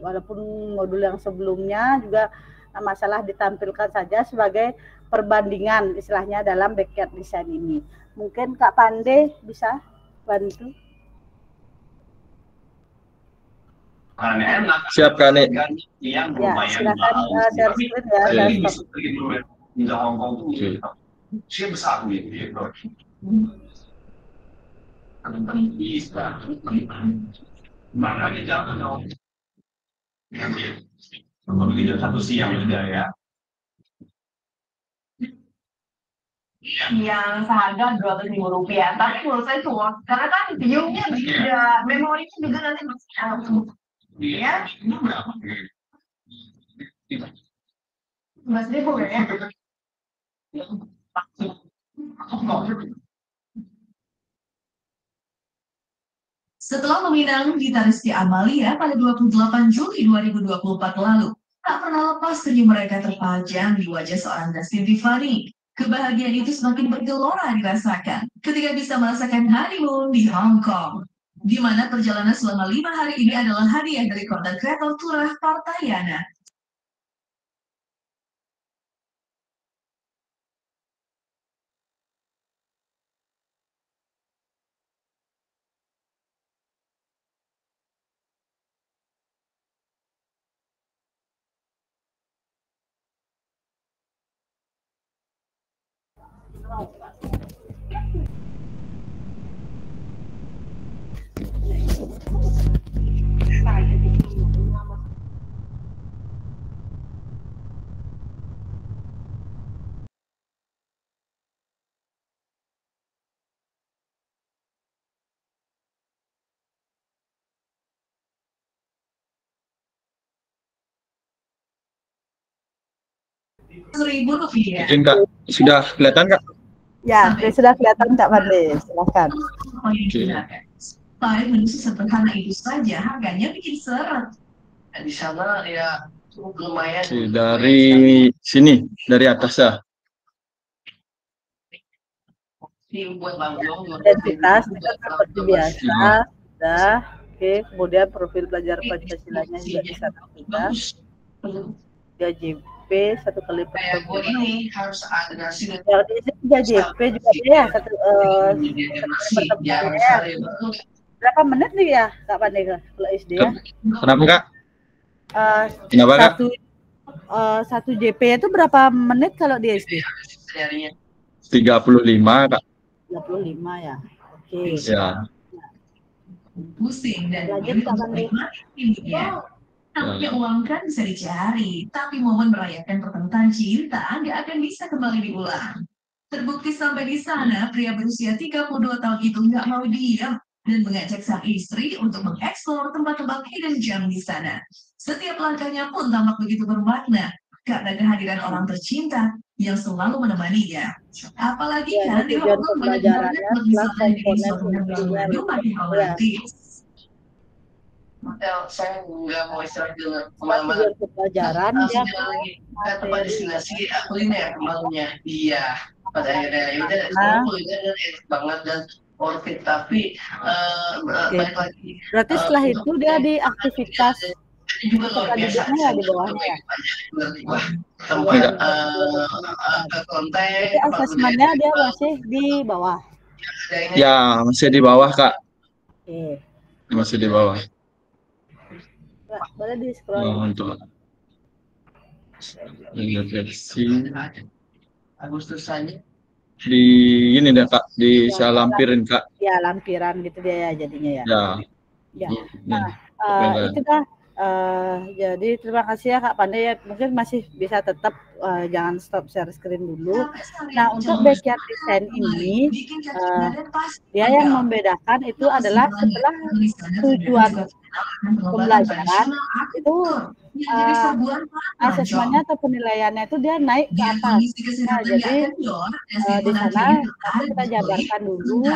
S1: walaupun modul yang sebelumnya juga masalah ditampilkan saja sebagai perbandingan istilahnya dalam backyard design ini. Mungkin Kak Pande bisa bantu.
S7: Siap Kak Nek.
S1: Ya, silakan share screen ya. Dan stop.
S8: Satu siang juga ya. Yang seharga Rp200.000. Tapi menurut saya tuh, karena kan view-nya juga, memorinya juga nanti masih ya. Mas-Rp ya? Setelah meminang gitar Rizky Amalia pada 28 Juli 2024 lalu, tak pernah lepas senyum mereka terpajang di wajah seorang Dustin Tiffany. Kebahagiaan itu semakin bergelora dirasakan ketika bisa merasakan honeymoon di Hong Kong, di mana perjalanan selama 5 hari ini adalah hadiah dari konten kreator Turah Partayana. Rp1.000.
S7: Izin Kak, sudah kelihatan Kak?
S1: Ya, sudah kelihatan Kak Pande, silakan.
S8: Baik, menu sederhana itu saja, harganya bikin seret. Di sana ya lumayan.
S7: Dari sini, dari atas ya.
S1: Identitas seperti biasa, sudah. Oke, kemudian profil pelajar Pancasilanya juga di sana sudah. JP 1 kali pertemuan.
S8: Ini harus ada nasi.
S1: Yang di sini JP juga ya satu pertemuannya ya. Berapa menit nih ya Kak Pande kalau SD ya?
S7: Kenapa Kak? Kenapa Kak?
S1: Satu JP itu berapa menit kalau di SD?
S7: 35 Kak.
S1: 35 ya. Oke.
S7: Ya.
S8: Pusing dan
S1: lanjut Kak Pande.
S8: Namanya uang kan bisa dicari, tapi momen merayakan pertentangan cinta nggak akan bisa kembali diulang. Terbukti sampai di sana, pria berusia 32 tahun itu nggak mau diam dan mengajak sang istri untuk mengeksplor tempat-tempat hidden gem di sana. Setiap langkahnya pun tampak begitu bermakna karena kehadiran orang tercinta yang selalu menemaninya. Apalagi kan di Hong Kong banyak banget lukisan di makin romantis. Saya nggak mau istirahat dulu kemana-mana.
S1: Pelajaran
S8: ya ke tempat destinasi kuliner malamnya. Iya, pada akhirnya udah kuliner enak banget dan worth it, tapi balik lagi.
S1: Berarti setelah itu dia di aktivitas
S8: juga luar biasa
S1: ya di bawahnya ya.
S8: Tempat konten.
S1: Asesmennya dia masih di bawah.
S7: Ya masih di bawah Kak.
S1: Oke.
S7: Masih di bawah.
S1: Boleh di scroll.
S7: Untuk versi
S8: Agustusannya
S7: di ini deh Kak, di saya lampirin Kak.
S1: Ya lampiran gitu dia ya jadinya ya.
S7: Ya.
S1: Nah itu dah. Jadi terima kasih ya Kak Pande ya, mungkin masih bisa tetap jangan stop share screen dulu. Nah untuk backyard design ini dia yang membedakan itu adalah setelah tujuan pembelajaran itu asesmennya atau penilaiannya itu dia naik ke atas. Nah, jadi di sana kita jabarkan dulu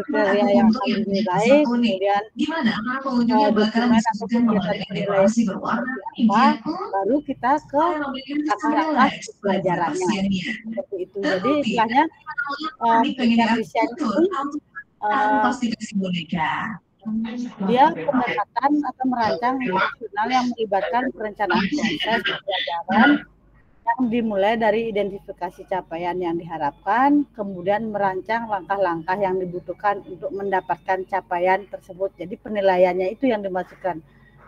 S1: kriteria yang akan dinilai, kemudian dokumen atau kegiatan penilaian apa, baru kita ke langkah-langkah pelajarannya seperti itu. Jadi istilahnya backyard design itu
S8: pasti kasih boneka.
S1: Dia pendekatan atau merancang instruksional yang melibatkan perencanaan proses pembelajaran yang dimulai dari identifikasi capaian yang diharapkan, kemudian merancang langkah-langkah yang dibutuhkan untuk mendapatkan capaian tersebut. Jadi penilaiannya itu yang dimaksudkan.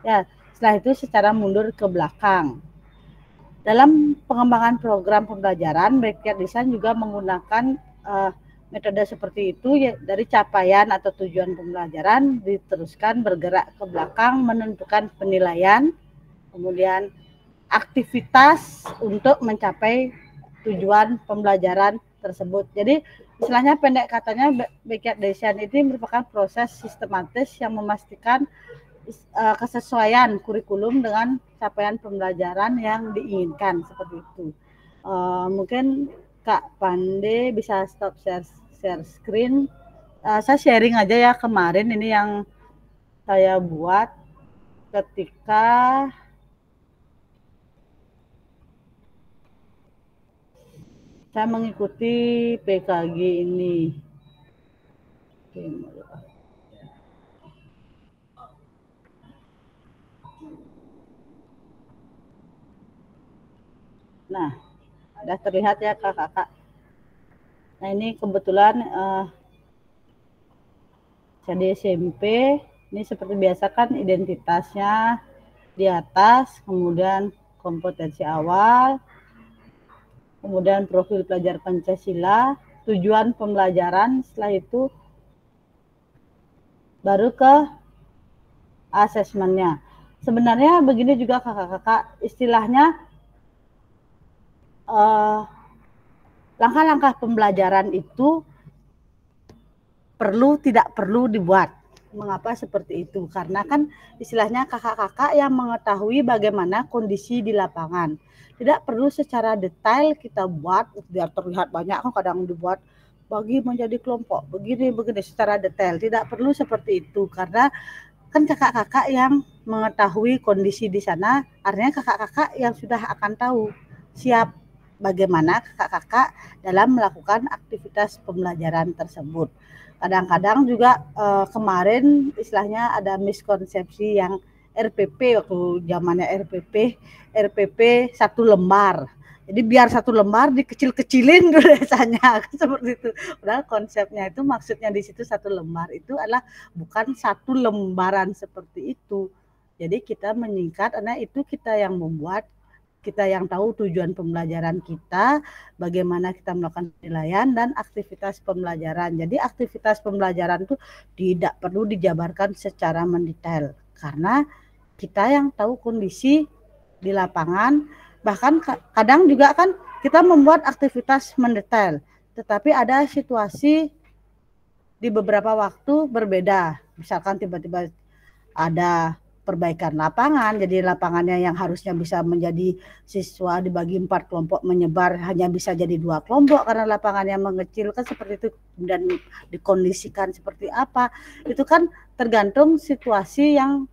S1: Ya, setelah itu secara mundur ke belakang. Dalam pengembangan program pembelajaran, backyard design juga menggunakan metode seperti itu, ya, dari capaian atau tujuan pembelajaran diteruskan bergerak ke belakang menentukan penilaian, kemudian aktivitas untuk mencapai tujuan pembelajaran tersebut. Jadi istilahnya pendek katanya backyard design ini merupakan proses sistematis yang memastikan kesesuaian kurikulum dengan capaian pembelajaran yang diinginkan, seperti itu. Mungkin Kak Pande bisa stop share screen. Saya sharing aja ya kemarin ini yang saya buat ketika saya mengikuti PKG ini. Nah, sudah terlihat ya kakak-kakak. Nah, ini kebetulan saya di SMP. Ini seperti biasa kan identitasnya di atas, kemudian kompetensi awal, kemudian profil pelajar Pancasila, tujuan pembelajaran, setelah itu baru ke asesmennya. Sebenarnya begini juga kakak-kakak, istilahnya langkah-langkah pembelajaran itu tidak perlu dibuat. Mengapa seperti itu? Karena kan istilahnya kakak-kakak yang mengetahui bagaimana kondisi di lapangan. Tidak perlu secara detail kita buat biar terlihat banyak, kan kadang dibuat bagi menjadi kelompok begini secara detail. Tidak perlu seperti itu karena kan kakak-kakak yang mengetahui kondisi di sana, artinya kakak-kakak yang sudah akan tahu siap bagaimana kakak-kakak dalam melakukan aktivitas pembelajaran tersebut. Kadang-kadang juga kemarin istilahnya ada miskonsepsi yang RPP, waktu zamannya RPP 1 lembar. Jadi biar 1 lembar dikecil-kecilin biasanya seperti itu. Padahal konsepnya itu maksudnya di situ 1 lembar itu adalah bukan 1 lembaran seperti itu. Jadi kita menyingkat, karena itu kita yang membuat, kita yang tahu tujuan pembelajaran kita, bagaimana kita melakukan penilaian dan aktivitas pembelajaran. Jadi aktivitas pembelajaran itu tidak perlu dijabarkan secara mendetail karena kita yang tahu kondisi di lapangan. Bahkan kadang juga kan kita membuat aktivitas mendetail, tetapi ada situasi di beberapa waktu berbeda. Misalkan tiba-tiba ada perbaikan lapangan, jadi lapangannya yang harusnya bisa menjadi siswa dibagi 4 kelompok menyebar hanya bisa jadi 2 kelompok karena lapangannya mengecil, kan seperti itu, dan dikondisikan seperti apa, itu kan tergantung situasi yang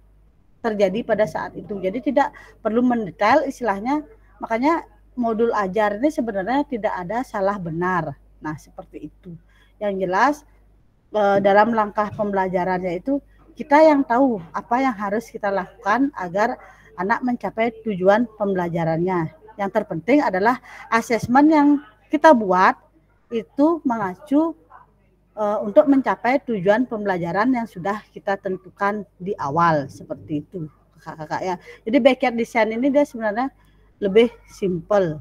S1: terjadi pada saat itu. Jadi tidak perlu mendetail istilahnya, makanya modul ajar ini sebenarnya tidak ada salah benar. Nah seperti itu. Yang jelas dalam langkah pembelajarannya itu kita yang tahu apa yang harus kita lakukan agar anak mencapai tujuan pembelajarannya. Yang terpenting adalah asesmen yang kita buat itu mengacu untuk mencapai tujuan pembelajaran yang sudah kita tentukan di awal, seperti itu kakak-kakak ya. Jadi backyard design ini dia sebenarnya lebih simple.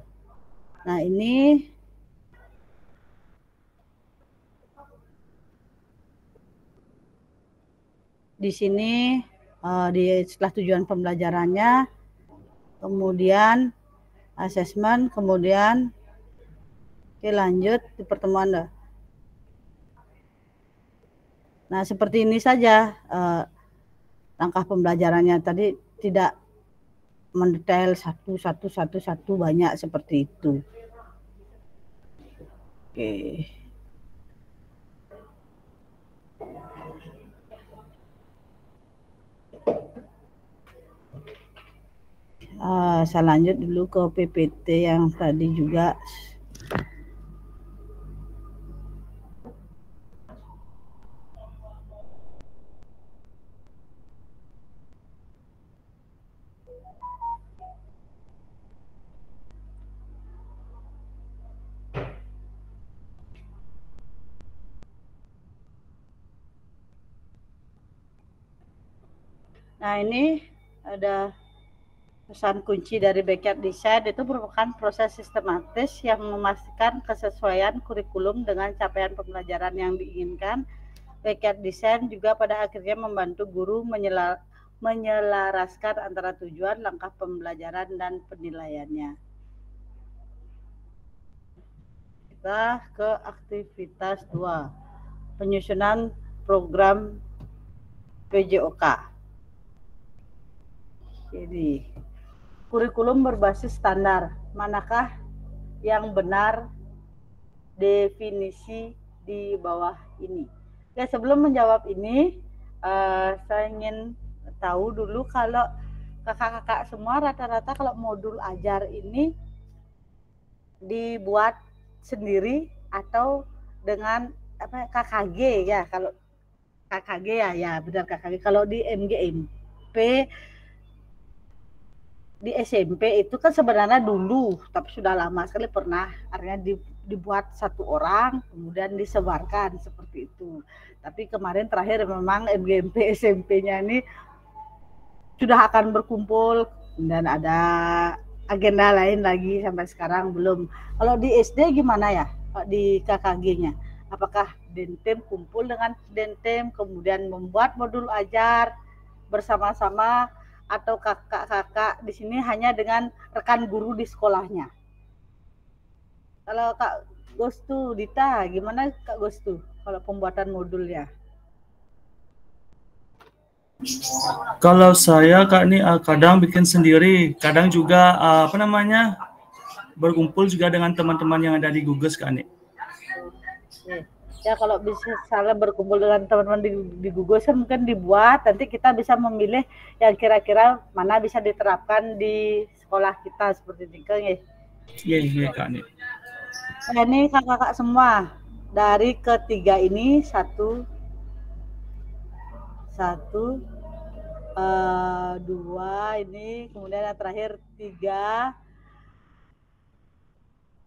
S1: Nah ini di sini setelah tujuan pembelajarannya, kemudian asesmen, kemudian oke lanjut di pertemuan. Nah seperti ini saja langkah pembelajarannya, tadi tidak mendetail satu banyak seperti itu. Oke. Saya lanjut dulu ke PPT yang tadi juga. Nah, ini ada pesan kunci dari Backyard Design. Itu merupakan proses sistematis yang memastikan kesesuaian kurikulum dengan capaian pembelajaran yang diinginkan. Backyard Design juga pada akhirnya membantu guru menyelaraskan antara tujuan, langkah pembelajaran, dan penilaiannya. Kita ke aktivitas 2, penyusunan program PJOK. Jadi, kurikulum berbasis standar, manakah yang benar? Definisi di bawah ini. Ya, sebelum menjawab ini, saya ingin tahu dulu kalau kakak-kakak semua rata-rata kalau modul ajar ini dibuat sendiri atau dengan KKG ya. Kalau KKG ya benar KKG. Kalau di MGMP di SMP itu kan sebenarnya dulu, tapi sudah lama sekali pernah, artinya dibuat satu orang kemudian disebarkan seperti itu. Tapi kemarin terakhir memang MGMP SMP-nya ini sudah akan berkumpul dan ada agenda lain lagi, sampai sekarang belum. Kalau di SD gimana ya, di KKG-nya? Apakah Dentem kumpul dengan Dentem kemudian membuat modul ajar bersama-sama, atau kakak-kakak di sini hanya dengan rekan guru di sekolahnya? Kalau Kak Gostu, Dita, gimana Kak Gostu kalau pembuatan modulnya?
S2: Kalau saya Kak ini kadang bikin sendiri, kadang juga berkumpul juga dengan teman-teman yang ada di Gugus Kak ini.
S1: Ya, kalau bisa salah berkumpul dengan teman-teman di Google kan mungkin dibuat, nanti kita bisa memilih yang kira-kira mana bisa diterapkan di sekolah kita seperti itu kan ya.
S2: Iya Kak ini.
S1: Nah, ini kakak-kakak semua dari ketiga ini dua ini, kemudian yang terakhir 3.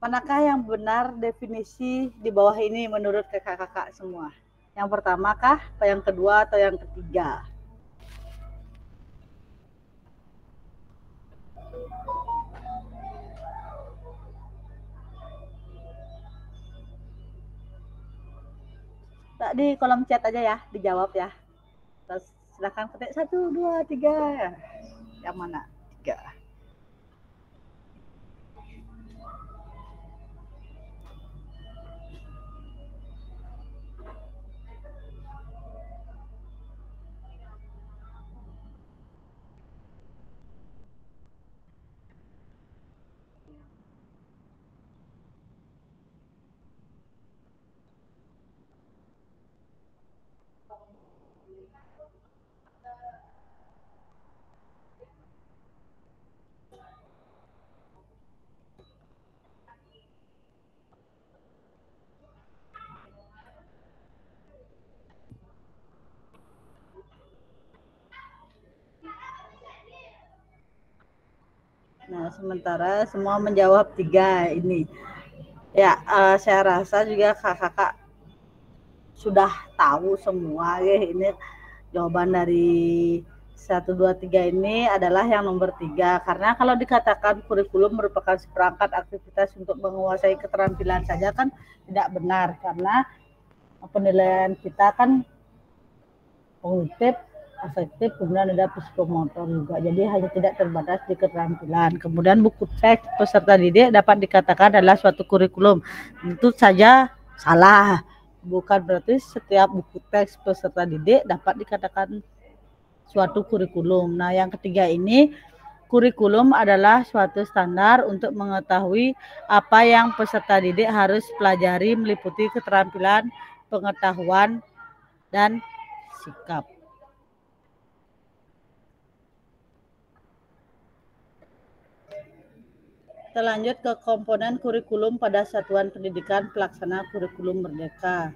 S1: Manakah yang benar definisi di bawah ini menurut kakak-kakak semua? Yang pertama kah, atau yang kedua, atau yang ketiga? Tak di kolom chat aja ya, dijawab ya. Terus silakan ketik 1, 2, 3. Yang mana? 3. Nah, sementara semua menjawab 3 ini. Ya, saya rasa juga kakak-kakak sudah tahu semua ya, ini jawaban dari 1, 2, 3 ini adalah yang nomor 3. Karena kalau dikatakan kurikulum merupakan seperangkat aktivitas untuk menguasai keterampilan saja kan tidak benar, karena penilaian kita kan kognitif, afektif, kemudian ada psikomotor juga. Jadi hanya tidak terbatas di keterampilan. Kemudian buku teks peserta didik dapat dikatakan adalah suatu kurikulum. Tentu saja salah. Bukan berarti setiap buku teks peserta didik dapat dikatakan suatu kurikulum. Nah, yang ketiga ini, kurikulum adalah suatu standar untuk mengetahui apa yang peserta didik harus pelajari meliputi keterampilan, pengetahuan, dan sikap. Kita lanjut ke komponen kurikulum pada satuan pendidikan pelaksana kurikulum merdeka.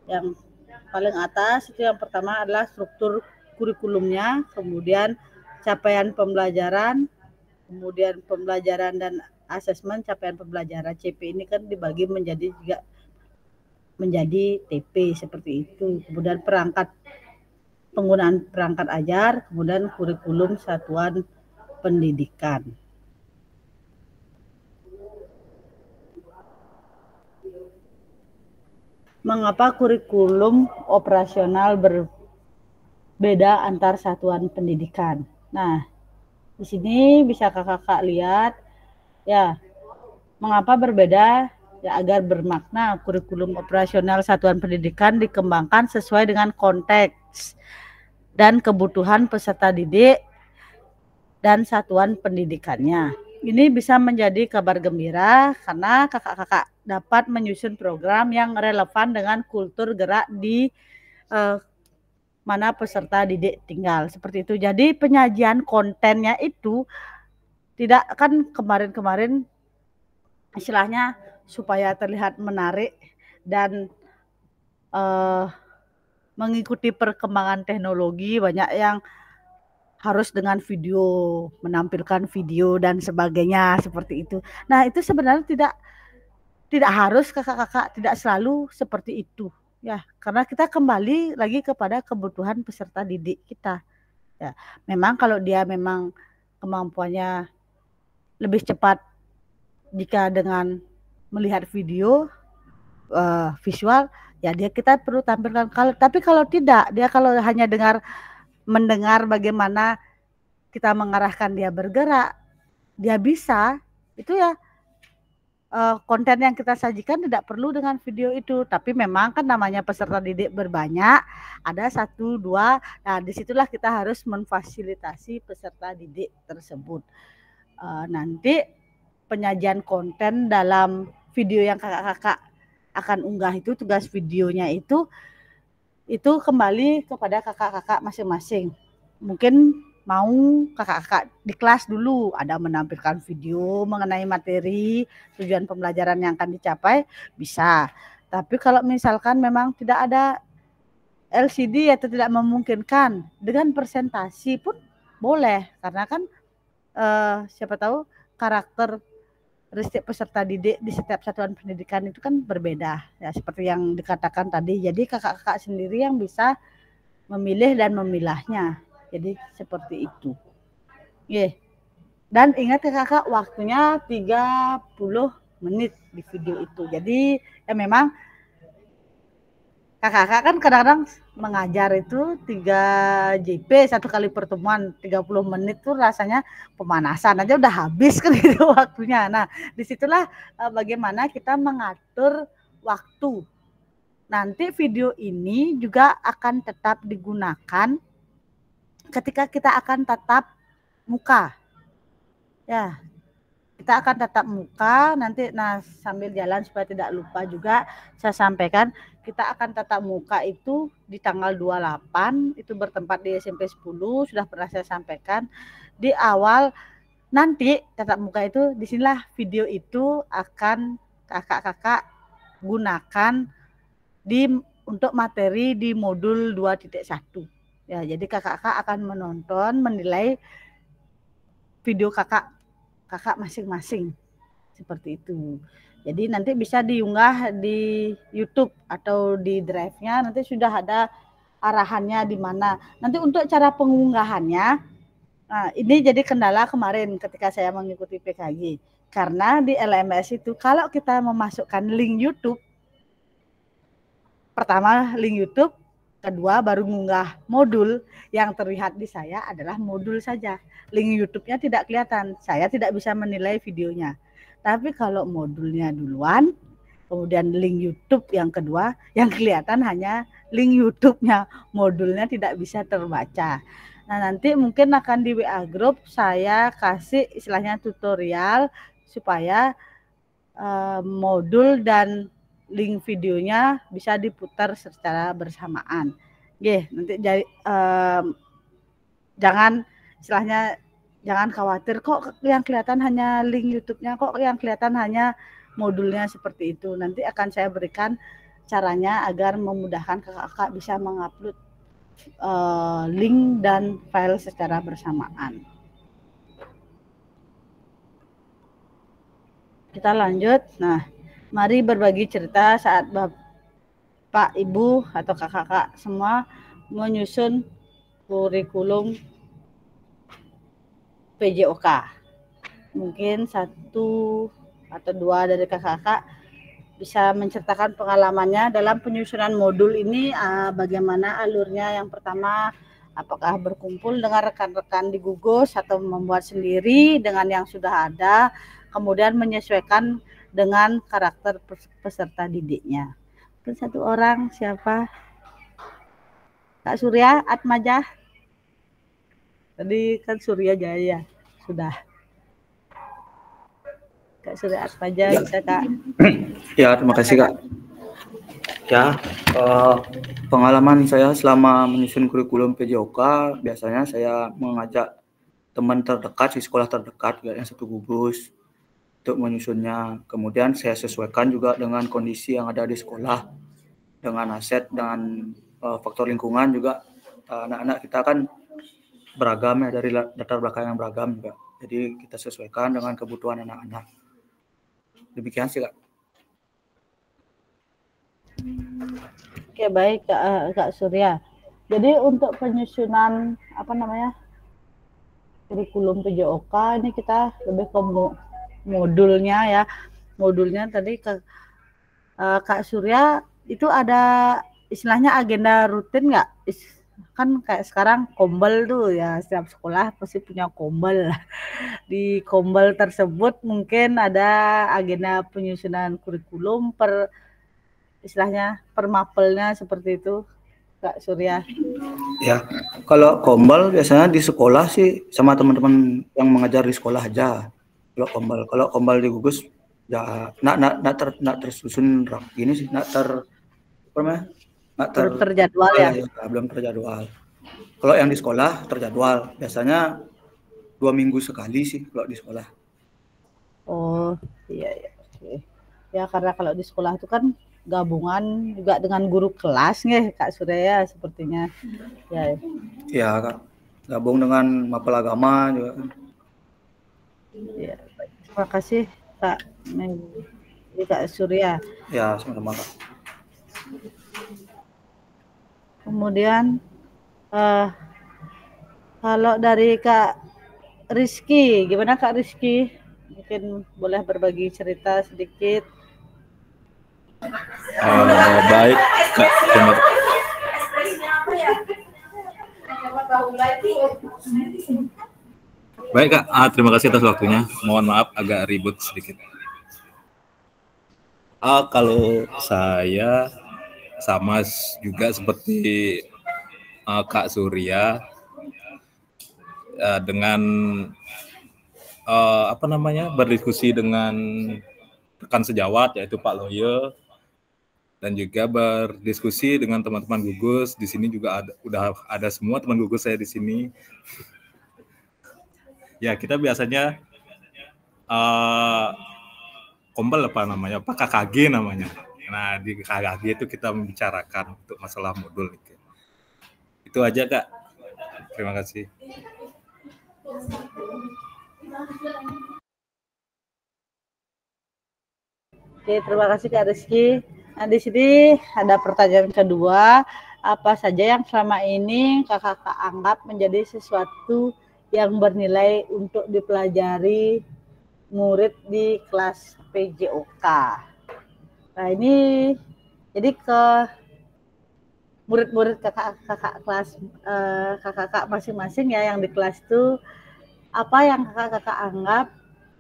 S1: Yang paling atas itu yang pertama adalah struktur kurikulumnya, kemudian capaian pembelajaran, kemudian pembelajaran dan asesmen capaian pembelajaran. CP ini kan dibagi menjadi TP seperti itu. Kemudian perangkat penggunaan perangkat ajar, kemudian kurikulum satuan pendidikan. Mengapa kurikulum operasional berbeda antar satuan pendidikan? Nah, di sini bisa kakak-kakak lihat ya, mengapa berbeda? Ya, agar bermakna kurikulum operasional satuan pendidikan dikembangkan sesuai dengan konteks dan kebutuhan peserta didik dan satuan pendidikannya. Ini bisa menjadi kabar gembira karena kakak-kakak dapat menyusun program yang relevan dengan kultur gerak di mana peserta didik tinggal. Seperti itu. Jadi penyajian kontennya itu tidak kan kemarin-kemarin istilahnya supaya terlihat menarik dan mengikuti perkembangan teknologi, banyak yang harus dengan video, menampilkan video dan sebagainya seperti itu. Nah, itu sebenarnya tidak harus kakak-kakak, tidak selalu seperti itu ya, karena kita kembali lagi kepada kebutuhan peserta didik kita. Ya, memang kalau dia memang kemampuannya lebih cepat jika dengan melihat video visual, ya kita perlu tampilkan. Tapi kalau tidak, dia kalau hanya mendengar bagaimana kita mengarahkan dia bergerak, dia bisa, itu ya konten yang kita sajikan tidak perlu dengan video itu. Tapi memang kan namanya peserta didik berbanyak, ada 1, 2, nah disitulah kita harus memfasilitasi peserta didik tersebut. Nanti penyajian konten dalam video yang kakak-kakak akan unggah itu, tugas videonya itu kembali kepada kakak-kakak masing-masing. Mungkin mau kakak-kakak di kelas dulu ada menampilkan video mengenai materi tujuan pembelajaran yang akan dicapai, bisa. Tapi kalau misalkan memang tidak ada LCD atau tidak memungkinkan, dengan presentasi pun boleh, karena kan siapa tahu karakteristik peserta didik di setiap satuan pendidikan itu kan berbeda ya, seperti yang dikatakan tadi. Jadi kakak-kakak sendiri yang bisa memilih dan memilahnya. Jadi seperti itu. Dan ingat kakak, waktunya 30 menit di video itu. Jadi ya memang kakak-kakak kan kadang-kadang mengajar itu 3 JP satu kali pertemuan, 30 menit tuh rasanya pemanasan aja udah habis kan gitu waktunya. Nah, disitulah bagaimana kita mengatur waktu. Nanti video ini juga akan tetap digunakan ketika kita akan tatap muka. Ya, kita akan tatap muka nanti. Nah, sambil jalan supaya tidak lupa juga saya sampaikan, kita akan tatap muka itu di tanggal 28, itu bertempat di SMP 10, sudah pernah saya sampaikan. Di awal nanti tatap muka itu, disinilah video itu akan kakak-kakak gunakan untuk materi di modul 2.1. Ya, jadi kakak-kakak akan menonton, menilai video kakak masing-masing seperti itu. Jadi nanti bisa diunggah di YouTube atau di drive-nya, nanti sudah ada arahannya di mana. Nanti untuk cara pengunggahannya, nah ini jadi kendala kemarin ketika saya mengikuti PKG. Karena di LMS itu kalau kita memasukkan link YouTube, pertama link YouTube, kedua baru mengunggah modul, yang terlihat di saya adalah modul saja. Link YouTube-nya tidak kelihatan, saya tidak bisa menilai videonya. Tapi kalau modulnya duluan, kemudian link YouTube yang kedua, yang kelihatan hanya link YouTube-nya, modulnya tidak bisa terbaca. Nah, nanti mungkin akan di WA Group saya kasih istilahnya tutorial supaya modul dan link videonya bisa diputar secara bersamaan. Nanti jangan istilahnya jangan khawatir kok yang kelihatan hanya link YouTube-nya, kok yang kelihatan hanya modulnya, seperti itu. Nanti akan saya berikan caranya agar memudahkan kakak-kakak bisa mengupload link dan file secara bersamaan. Kita lanjut. Nah, mari berbagi cerita saat Bapak, Ibu, atau kakak-kakak semua menyusun kurikulum PJOK. Mungkin 1 atau 2 dari kakak-kakak bisa menceritakan pengalamannya dalam penyusunan modul ini, bagaimana alurnya. Yang pertama, apakah berkumpul dengan rekan-rekan di gugus atau membuat sendiri dengan yang sudah ada, kemudian menyesuaikan dengan karakter peserta didiknya. Mungkin 1 orang, siapa? Kak Surya Atmajah. Tadi kan Surya Jaya sudah. Kak Surya Atmajah
S9: Ya.
S1: bisa Kak?
S9: Ya, terima kasih Kak. Ya, pengalaman saya selama menyusun kurikulum PJOK, biasanya saya mengajak teman terdekat di sekolah terdekat yang satu gugus untuk menyusunnya. Kemudian saya sesuaikan juga dengan kondisi yang ada di sekolah, dengan aset, dengan faktor lingkungan juga. Anak-anak kita kan beragam ya, dari latar belakang yang beragam juga. Jadi kita sesuaikan dengan kebutuhan anak-anak. Demikian sih Kak.
S1: Oke, baik Kak Surya. Jadi untuk penyusunan kurikulum PJOK ini kita lebih ke modulnya ya. Modulnya tadi Kak Surya itu ada istilahnya agenda rutin nggak? Kan kayak sekarang kombel tuh ya, setiap sekolah pasti punya kombel. Di kombel tersebut mungkin ada agenda penyusunan kurikulum istilahnya per mapelnya seperti itu, Kak Surya.
S9: Ya, kalau kombel biasanya di sekolah sih sama teman-teman yang mengajar di sekolah aja. Kalau kombel di gugus ya nak tersusun gini sih,
S1: belum terjadwal ya.
S9: Belum terjadwal. Kalau yang di sekolah terjadwal, biasanya 2 minggu sekali sih kalau di sekolah.
S1: Oh iya ya. Oke. Ya karena kalau di sekolah itu kan gabungan juga dengan guru kelas nih Kak Surya sepertinya. Ya.
S9: Iya Kak, gabung dengan mapel agama juga.
S1: Ya, terima kasih Kak Surya.
S9: Ya, sama-sama Kak.
S1: Kemudian kalau dari Kak Rizky, gimana Kak Rizky? Mungkin boleh berbagi cerita sedikit.
S7: Baik Kak, baik Kak, terima kasih atas waktunya. Mohon maaf agak ribut sedikit. Kalau saya sama juga seperti Kak Surya, dengan berdiskusi dengan rekan sejawat yaitu Pak Loye, dan juga berdiskusi dengan teman-teman gugus. Di sini juga udah ada semua teman gugus saya di sini. Ya, kita biasanya kombel KKG namanya. Nah, di KKG itu kita membicarakan untuk masalah modul itu. Itu aja Kak. Terima kasih.
S1: Oke, terima kasih Kak Rizky. Nah, di sini ada pertanyaan kedua. Apa saja yang selama ini kakak anggap menjadi sesuatu yang bernilai untuk dipelajari murid di kelas PJOK? Nah, ini jadi ke murid-murid kakak kelas kakak masing-masing ya yang di kelas itu, apa yang kakak anggap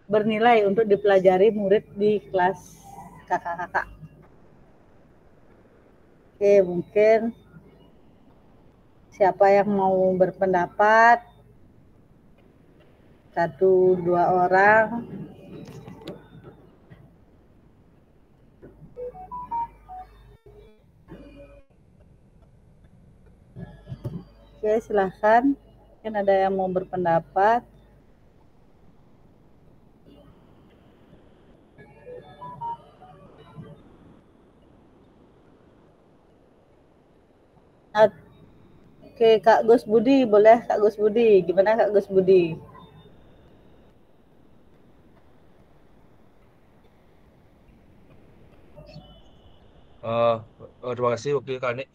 S1: bernilai untuk dipelajari murid di kelas kakak. Oke, mungkin siapa yang mau berpendapat? 1-2 orang. Oke, silahkan. Mungkin ada yang mau berpendapat. Oke, Kak Gus Budi, boleh Kak Gus Budi. Gimana Kak Gus Budi?
S6: Terima kasih Wakil Kak Ani.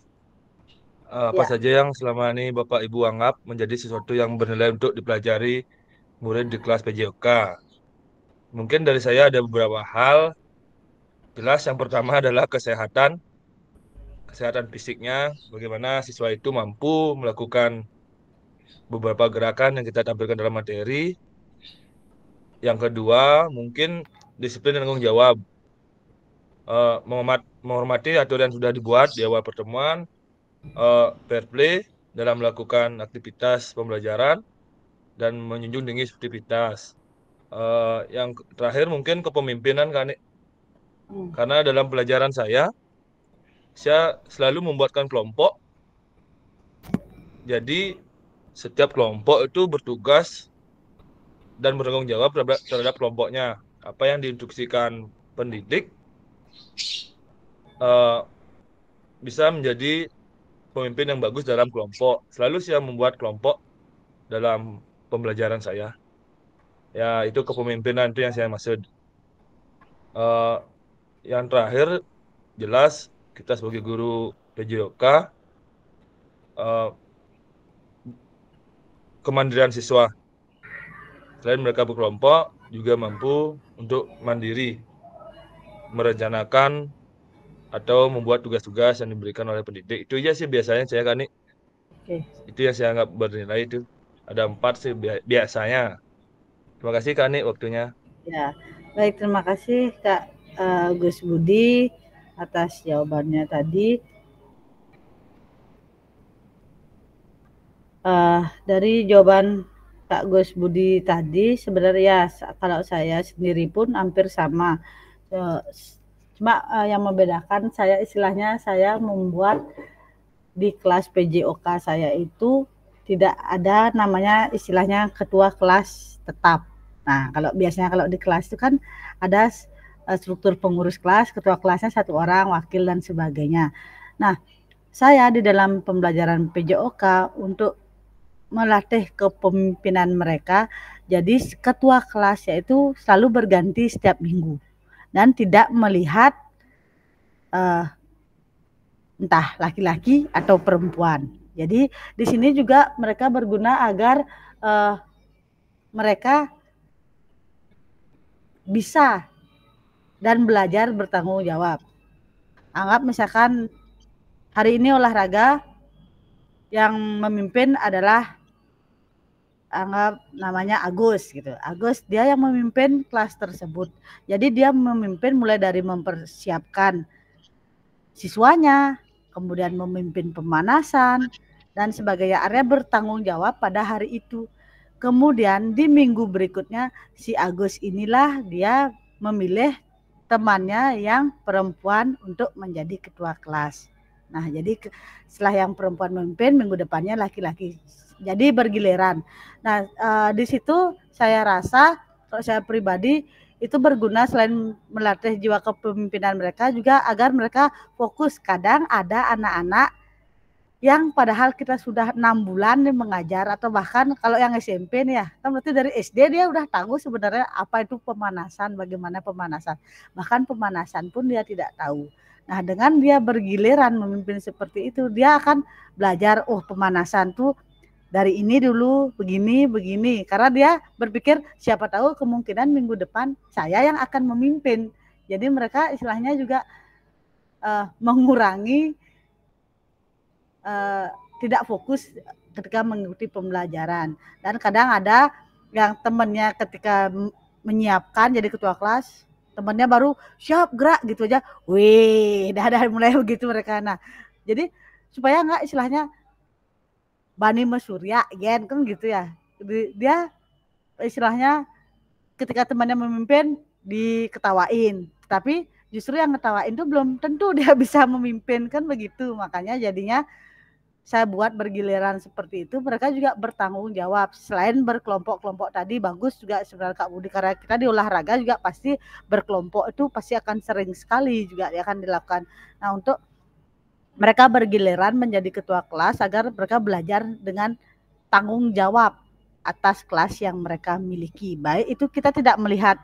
S10: apa
S1: Ya.
S10: saja yang selama ini Bapak Ibu anggap menjadi sesuatu yang bernilai untuk dipelajari murid di kelas PJOK. Mungkin dari saya ada beberapa hal. Jelas yang pertama adalah kesehatan fisiknya, bagaimana siswa itu mampu melakukan beberapa gerakan yang kita tampilkan dalam materi. Yang kedua, mungkin disiplin dan tanggung jawab. Menghormati aturan yang sudah dibuat di awal pertemuan, fair play dalam melakukan aktivitas pembelajaran, dan menjunjung tinggi sportivitas. Yang terakhir mungkin kepemimpinan kan, karena dalam pelajaran saya selalu membuatkan kelompok. Jadi setiap kelompok itu bertugas dan bertanggung jawab terhadap kelompoknya. Apa yang diinstruksikan pendidik bisa menjadi pemimpin yang bagus dalam kelompok. Selalu saya membuat kelompok dalam pembelajaran saya. Ya, itu kepemimpinan itu yang saya maksud. Yang terakhir, jelas kita sebagai guru PJOK, kemandirian siswa. Selain mereka berkelompok, juga mampu untuk mandiri, merencanakan atau membuat tugas-tugas yang diberikan oleh pendidik. Itu aja sih biasanya saya kan nih. Itu yang saya anggap bernilai itu. Ada 4 sih biasanya. Terima kasih Kak Nik waktunya.
S1: Ya, baik, terima kasih Kak Gus Budi atas jawabannya tadi. Dari jawaban Kak Gus Budi tadi, sebenarnya kalau saya sendiri pun hampir sama. Cuma yang membedakan saya istilahnya saya membuat di kelas PJOK saya itu tidak ada namanya istilahnya ketua kelas tetap. Nah, kalau di kelas itu kan ada struktur pengurus kelas, ketua kelasnya 1 orang, wakil dan sebagainya. Nah, saya di dalam pembelajaran PJOK untuk melatih kepemimpinan mereka, jadi ketua kelas yaitu selalu berganti setiap minggu dan tidak melihat entah laki-laki atau perempuan. Jadi di sini juga mereka berguna agar mereka bisa dan belajar bertanggung jawab. Anggap misalkan hari ini olahraga yang memimpin adalah anggap namanya Agus gitu. Agus dia yang memimpin kelas tersebut. Jadi dia memimpin mulai dari mempersiapkan siswanya, kemudian memimpin pemanasan dan sebagainya. Area bertanggung jawab pada hari itu. Kemudian di minggu berikutnya si Agus inilah dia memilih temannya yang perempuan untuk menjadi ketua kelas. Nah, jadi setelah yang perempuan memimpin, minggu depannya laki-laki. Jadi bergiliran. Nah, di situ saya rasa kalau saya pribadi itu berguna selain melatih jiwa kepemimpinan mereka juga agar mereka fokus. Kadang ada anak-anak yang padahal kita sudah 6 bulan nih mengajar, atau bahkan kalau yang SMP nih ya, kan berarti dari SD dia udah tahu sebenarnya apa itu pemanasan, bagaimana pemanasan. Bahkan pemanasan pun dia tidak tahu. Nah, dengan dia bergiliran memimpin seperti itu, dia akan belajar, oh pemanasan tuh dari ini dulu, begini. Karena dia berpikir siapa tahu kemungkinan minggu depan saya yang akan memimpin. Jadi mereka istilahnya juga mengurangi tidak fokus ketika mengikuti pembelajaran. Dan kadang ada yang temannya ketika menyiapkan jadi ketua kelas, temannya baru siap gerak gitu aja, wih, dah mulai begitu mereka. Nah, jadi supaya enggak istilahnya Bani Mesurya kan gitu ya. Dia istilahnya ketika temannya memimpin diketawain, tapi justru yang ngetawain itu belum tentu dia bisa memimpin kan begitu. Makanya jadinya saya buat bergiliran seperti itu, mereka juga bertanggung jawab. Selain berkelompok-kelompok tadi, bagus juga sebenarnya Kak Budi, karena kita di olahraga juga pasti berkelompok itu pasti akan sering sekali juga akan dilakukan. Nah, untuk mereka bergiliran menjadi ketua kelas agar mereka belajar dengan tanggung jawab atas kelas yang mereka miliki. Baik itu kita tidak melihat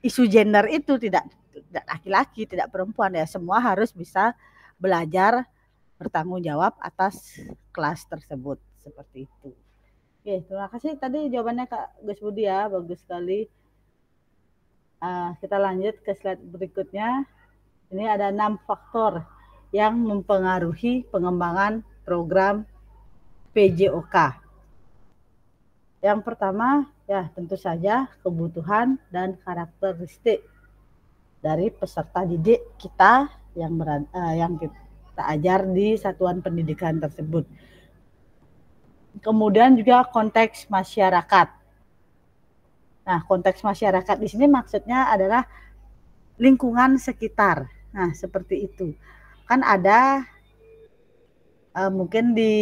S1: isu gender itu, tidak laki-laki, tidak perempuan ya, semua harus bisa belajar bertanggung jawab atas kelas tersebut, seperti itu. Oke, terima kasih tadi jawabannya Kak Gus Budi ya, bagus sekali. Kita lanjut ke slide berikutnya. Ini ada 6 faktor yang mempengaruhi pengembangan program PJOK. Yang pertama, ya tentu saja kebutuhan dan karakteristik dari peserta didik kita yang kita ajar di satuan pendidikan tersebut. Kemudian juga konteks masyarakat. Nah, konteks masyarakat di sini maksudnya adalah lingkungan sekitar. Nah, seperti itu. Kan ada mungkin di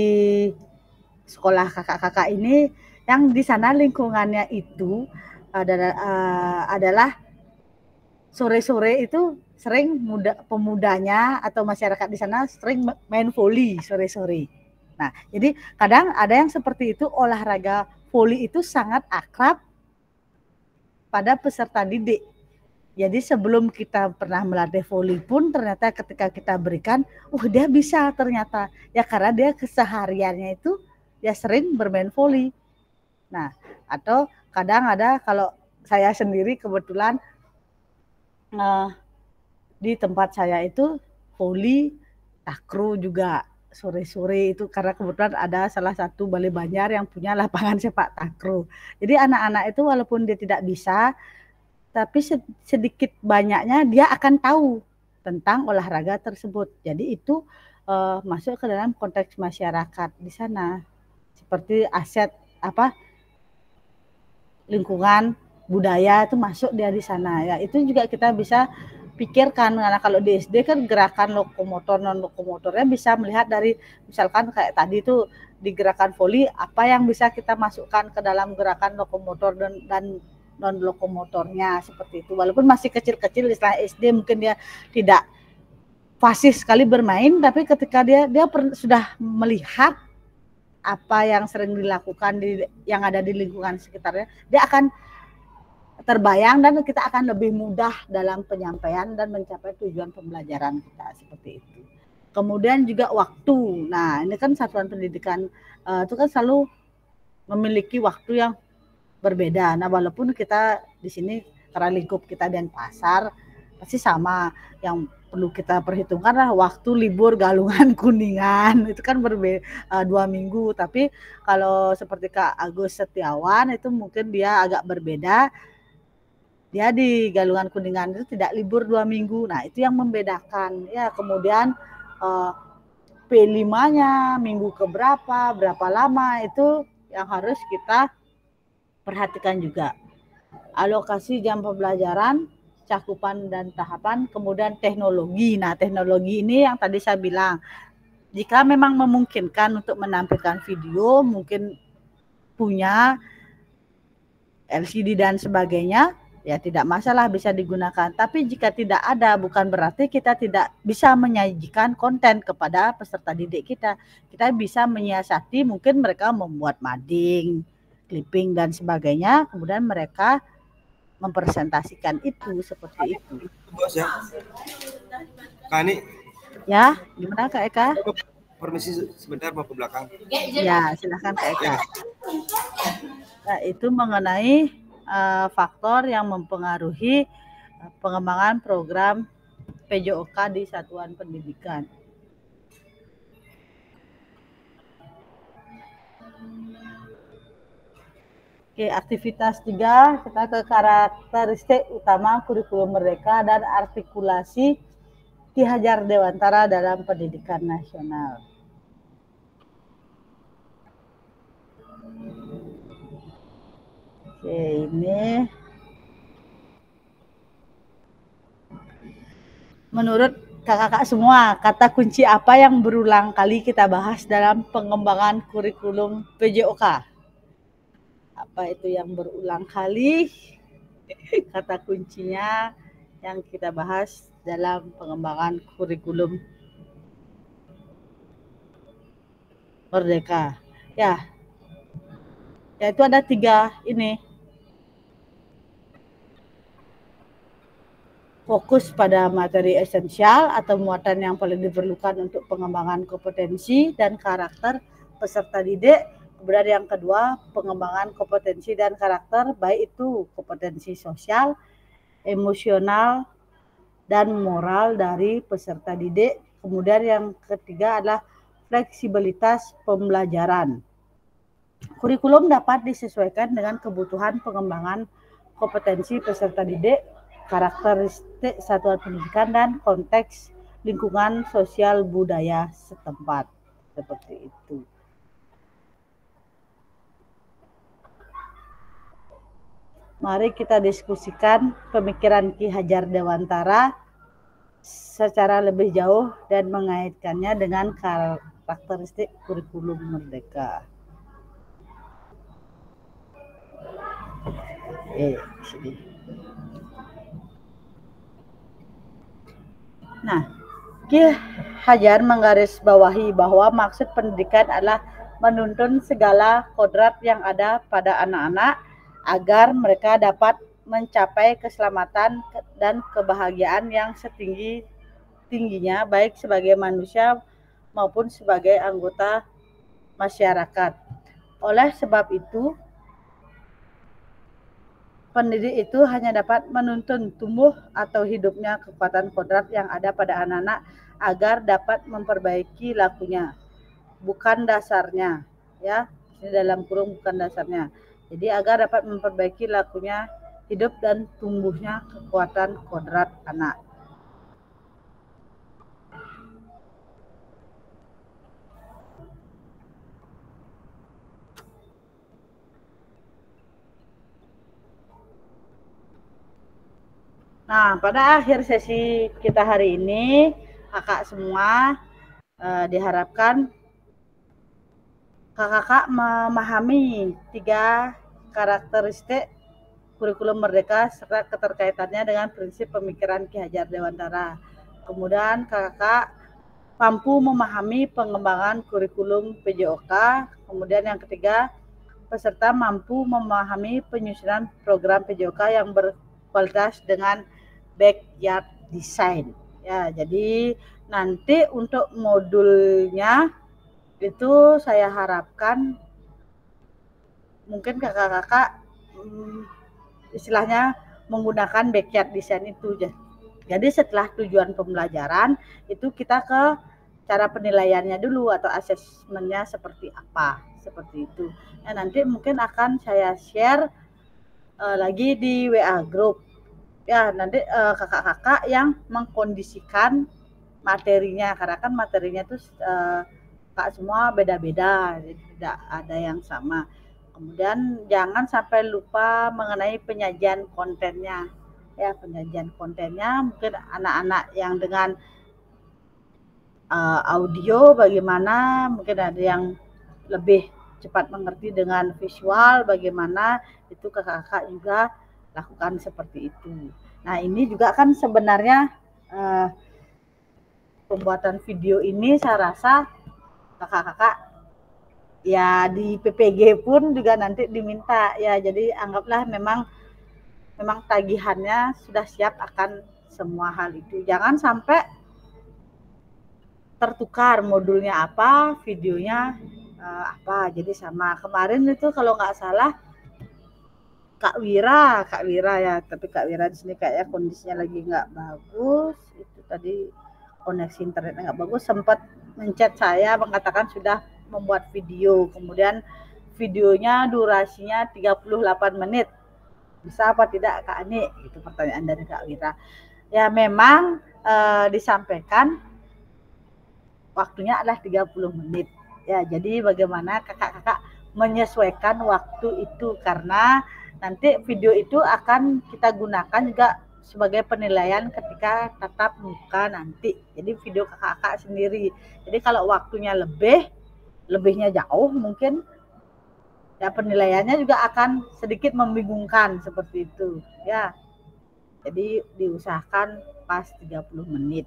S1: sekolah kakak-kakak ini yang di sana lingkungannya itu adalah sore-sore itu sering pemudanya atau masyarakat di sana sering main voli sore-sore. Nah, jadi kadang ada yang seperti itu, olahraga voli itu sangat akrab pada peserta didik. Jadi sebelum kita pernah melatih voli pun ternyata ketika kita berikan, dia bisa ternyata. Ya karena dia kesehariannya itu ya sering bermain voli. Nah, atau kadang ada, kalau saya sendiri kebetulan di tempat saya itu voli, takraw juga sore-sore itu, karena kebetulan ada salah satu Balai Banjar yang punya lapangan sepak takraw. Jadi anak-anak itu walaupun dia tidak bisa, tapi sedikit banyaknya dia akan tahu tentang olahraga tersebut. Jadi itu masuk ke dalam konteks masyarakat di sana. Seperti aset lingkungan budaya itu masuk dia di sana. Ya, itu juga kita bisa pikirkan, karena kalau di SD kan gerakan lokomotor non lokomotornya bisa melihat dari misalkan kayak tadi itu di gerakan voli, apa yang bisa kita masukkan ke dalam gerakan lokomotor dan non lokomotornya, seperti itu. Walaupun masih kecil-kecil istilah SD mungkin dia tidak fasih sekali bermain, tapi ketika dia sudah melihat apa yang sering dilakukan yang ada di lingkungan sekitarnya, dia akan terbayang dan kita akan lebih mudah dalam penyampaian dan mencapai tujuan pembelajaran kita, seperti itu. Kemudian juga waktu. Nah, ini kan satuan pendidikan itu kan selalu memiliki waktu yang berbeda. Nah, walaupun kita di sini karena lingkup kita Denpasar pasti sama, yang perlu kita perhitungkan adalah waktu libur Galungan Kuningan itu kan berbeda 2 minggu. Tapi kalau seperti Kak Agus Setiawan itu mungkin dia agak berbeda. Dia di Galungan Kuningan itu tidak libur 2 minggu. Nah, itu yang membedakan. Ya, kemudian P5-nya minggu keberapa, berapa lama, itu yang harus kita perhatikan juga. Alokasi jam pembelajaran, cakupan dan tahapan, kemudian teknologi. Nah, teknologi ini yang tadi saya bilang, jika memang memungkinkan untuk menampilkan video, mungkin punya LCD dan sebagainya, ya tidak masalah, bisa digunakan. Tapi jika tidak ada, bukan berarti kita tidak bisa menyajikan konten kepada peserta didik kita. Kita bisa menyiasati, mungkin mereka membuat mading, clipping dan sebagainya, kemudian mereka mempresentasikan itu, seperti itu.
S11: Bos ya. Kak Ani.
S1: Ya, gimana Kak Eka?
S11: Permisi sebentar, mau ke belakang.
S1: Ya, silakan Kak Eka. Nah, itu mengenai faktor yang mempengaruhi pengembangan program PJOK di satuan pendidikan. Oke, aktivitas 3, kita ke karakteristik utama kurikulum merdeka dan artikulasi Ki Hajar Dewantara dalam pendidikan nasional. Oke, ini menurut kakak-kakak semua, kata kunci apa yang berulang kali kita bahas dalam pengembangan kurikulum PJOK? Apa itu yang berulang kali? Kata kuncinya yang kita bahas dalam pengembangan kurikulum merdeka. Ya, yaitu ada 3 ini. fokus pada materi esensial atau muatan yang paling diperlukan untuk pengembangan kompetensi dan karakter peserta didik. Kemudian yang kedua, pengembangan kompetensi dan karakter, baik itu kompetensi sosial, emosional, dan moral dari peserta didik. Kemudian yang ketiga adalah fleksibilitas pembelajaran. Kurikulum dapat disesuaikan dengan kebutuhan pengembangan kompetensi peserta didik, karakteristik satuan pendidikan, dan konteks lingkungan sosial budaya setempat. Seperti itu. Mari kita diskusikan pemikiran Ki Hajar Dewantara secara lebih jauh dan mengaitkannya dengan karakteristik kurikulum merdeka. Sini. Nah, Ki Hajar menggarisbawahi bahwa maksud pendidikan adalah menuntun segala kodrat yang ada pada anak-anak agar mereka dapat mencapai keselamatan dan kebahagiaan yang setinggi-tingginya, baik sebagai manusia maupun sebagai anggota masyarakat. Oleh sebab itu, pendidik itu hanya dapat menuntun tumbuh atau hidupnya kekuatan kodrat yang ada pada anak-anak agar dapat memperbaiki lakunya, bukan dasarnya, ya. Ini dalam kurung bukan dasarnya. Jadi agar dapat memperbaiki lakunya, hidup dan tumbuhnya kekuatan kodrat anak. Nah, pada akhir sesi kita hari ini, kakak semua diharapkan kakak memahami 3 karakteristik kurikulum merdeka serta keterkaitannya dengan prinsip pemikiran Ki Hajar Dewantara. Kemudian kakak mampu memahami pengembangan kurikulum PJOK. Kemudian yang ketiga, peserta mampu memahami penyusunan program PJOK yang berkualitas dengan backyard design. Ya, jadi nanti untuk modulnya itu saya harapkan mungkin kakak-kakak istilahnya menggunakan backyard design itu. Jadi setelah tujuan pembelajaran itu kita ke cara penilaiannya dulu atau asesmennya seperti apa, seperti itu. Nah, nanti mungkin akan saya share lagi di WA group. Ya, nanti kakak-kakak yang mengkondisikan materinya, karena kan materinya itu kak semua beda-beda, tidak ada yang sama. Kemudian jangan sampai lupa mengenai penyajian kontennya. Ya, penyajian kontennya mungkin anak-anak yang dengan audio bagaimana, mungkin ada yang lebih cepat mengerti dengan visual bagaimana, itu kakak-kakak juga lakukan seperti itu. Nah, ini juga kan sebenarnya pembuatan video ini saya rasa kakak-kakak ya di PPG pun juga nanti diminta ya, jadi anggaplah memang tagihannya sudah siap akan semua hal itu. Jangan sampai tertukar modulnya apa, videonya apa, jadi sama. Kemarin itu kalau nggak salah Kak Wira ya, tapi Kak Wira di sini kayaknya kondisinya lagi nggak bagus. Itu tadi koneksi internetnya nggak bagus, sempat menchat saya mengatakan sudah membuat video, kemudian videonya durasinya 38 menit. Bisa apa tidak Kak Ani? Itu pertanyaan dari Kak Wira. Ya memang disampaikan waktunya adalah 30 menit. Ya, jadi bagaimana kakak-kakak menyesuaikan waktu itu, karena nanti video itu akan kita gunakan juga sebagai penilaian ketika tatap muka nanti. Jadi video kakak-kakak sendiri. Jadi kalau waktunya lebihnya jauh mungkin ya penilaiannya juga akan sedikit membingungkan seperti itu. Ya. Jadi diusahakan pas 30 menit.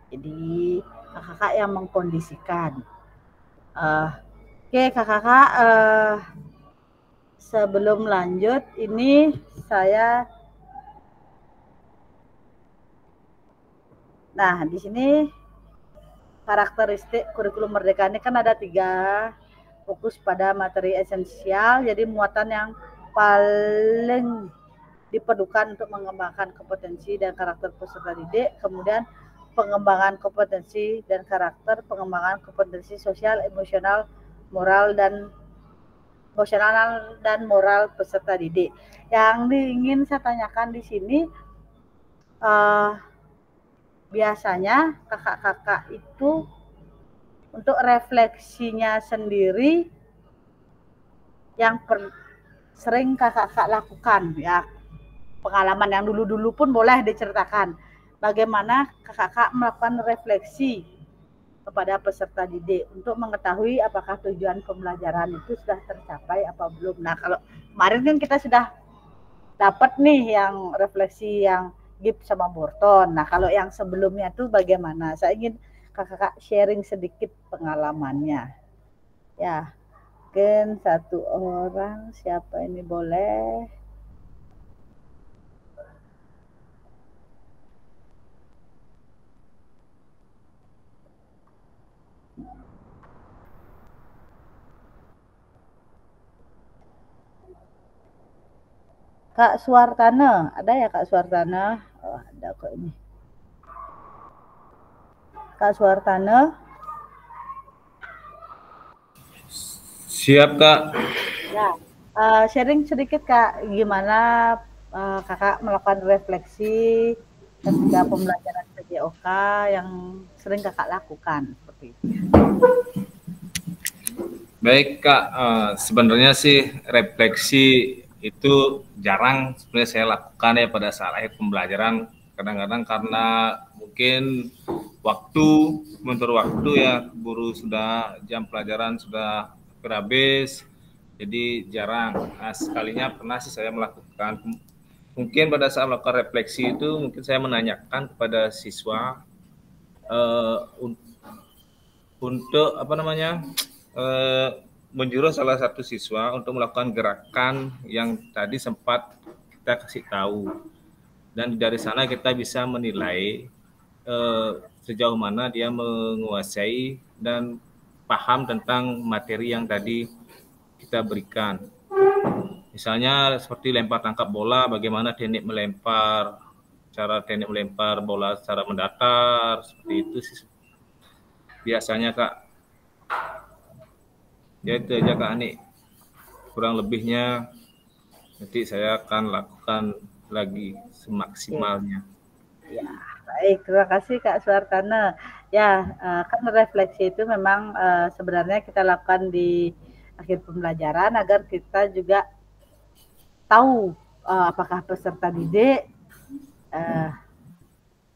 S1: Jadi kakak-kakak yang mengkondisikan. Oke kakak-kakak, sebelum lanjut ini saya Nah, di sini karakteristik kurikulum merdeka ini kan ada 3, fokus pada materi esensial, jadi muatan yang paling diperlukan untuk mengembangkan kompetensi dan karakter peserta didik, kemudian pengembangan kompetensi dan karakter, pengembangan kompetensi sosial, emosional, moral dan moral peserta didik. Yang ingin saya tanyakan di sini, biasanya kakak-kakak itu untuk refleksinya sendiri yang sering kakak-kakak lakukan, ya pengalaman yang dulu-dulu pun boleh diceritakan. Bagaimana kakak-kakak melakukan refleksi kepada peserta didik untuk mengetahui apakah tujuan pembelajaran itu sudah tercapai apa belum. Nah, kalau kemarin kan kita sudah dapat nih yang refleksi yang Gibbs sama Borton. Nah, kalau yang sebelumnya tuh bagaimana? Saya ingin kakak-kakak sharing sedikit pengalamannya. Ya, mungkin 1 orang, siapa ini boleh? Kak Suartana, ada ya Kak Suartana? Oh, ada kok ini. Kak Suartana.
S7: Siap Kak.
S1: Ya, sharing sedikit Kak, gimana kakak melakukan refleksi ketika pembelajaran PJOK yang sering kakak lakukan seperti itu.
S7: Baik Kak, sebenarnya sih refleksi itu jarang sebenarnya saya lakukan ya pada saat akhir pembelajaran. Kadang-kadang karena mungkin menurut waktu ya, guru sudah jam pelajaran sudah habis, jadi jarang. Nah, sekalinya pernah sih saya melakukan. Mungkin pada saat melakukan refleksi itu mungkin saya menanyakan kepada siswa untuk menjurus salah satu siswa untuk melakukan gerakan yang tadi sempat kita kasih tahu, dan dari sana kita bisa menilai sejauh mana dia menguasai dan paham tentang materi yang tadi kita berikan. Misalnya seperti lempar tangkap bola, bagaimana teknik melempar bola secara mendatar, seperti itu sih biasanya Kak. Ya itu aja Kak Ani, kurang lebihnya nanti saya akan lakukan lagi semaksimalnya.
S1: Ya, baik, terima kasih Kak Suartana. Ya, kan refleksi itu memang sebenarnya kita lakukan di akhir pembelajaran agar kita juga tahu apakah peserta didik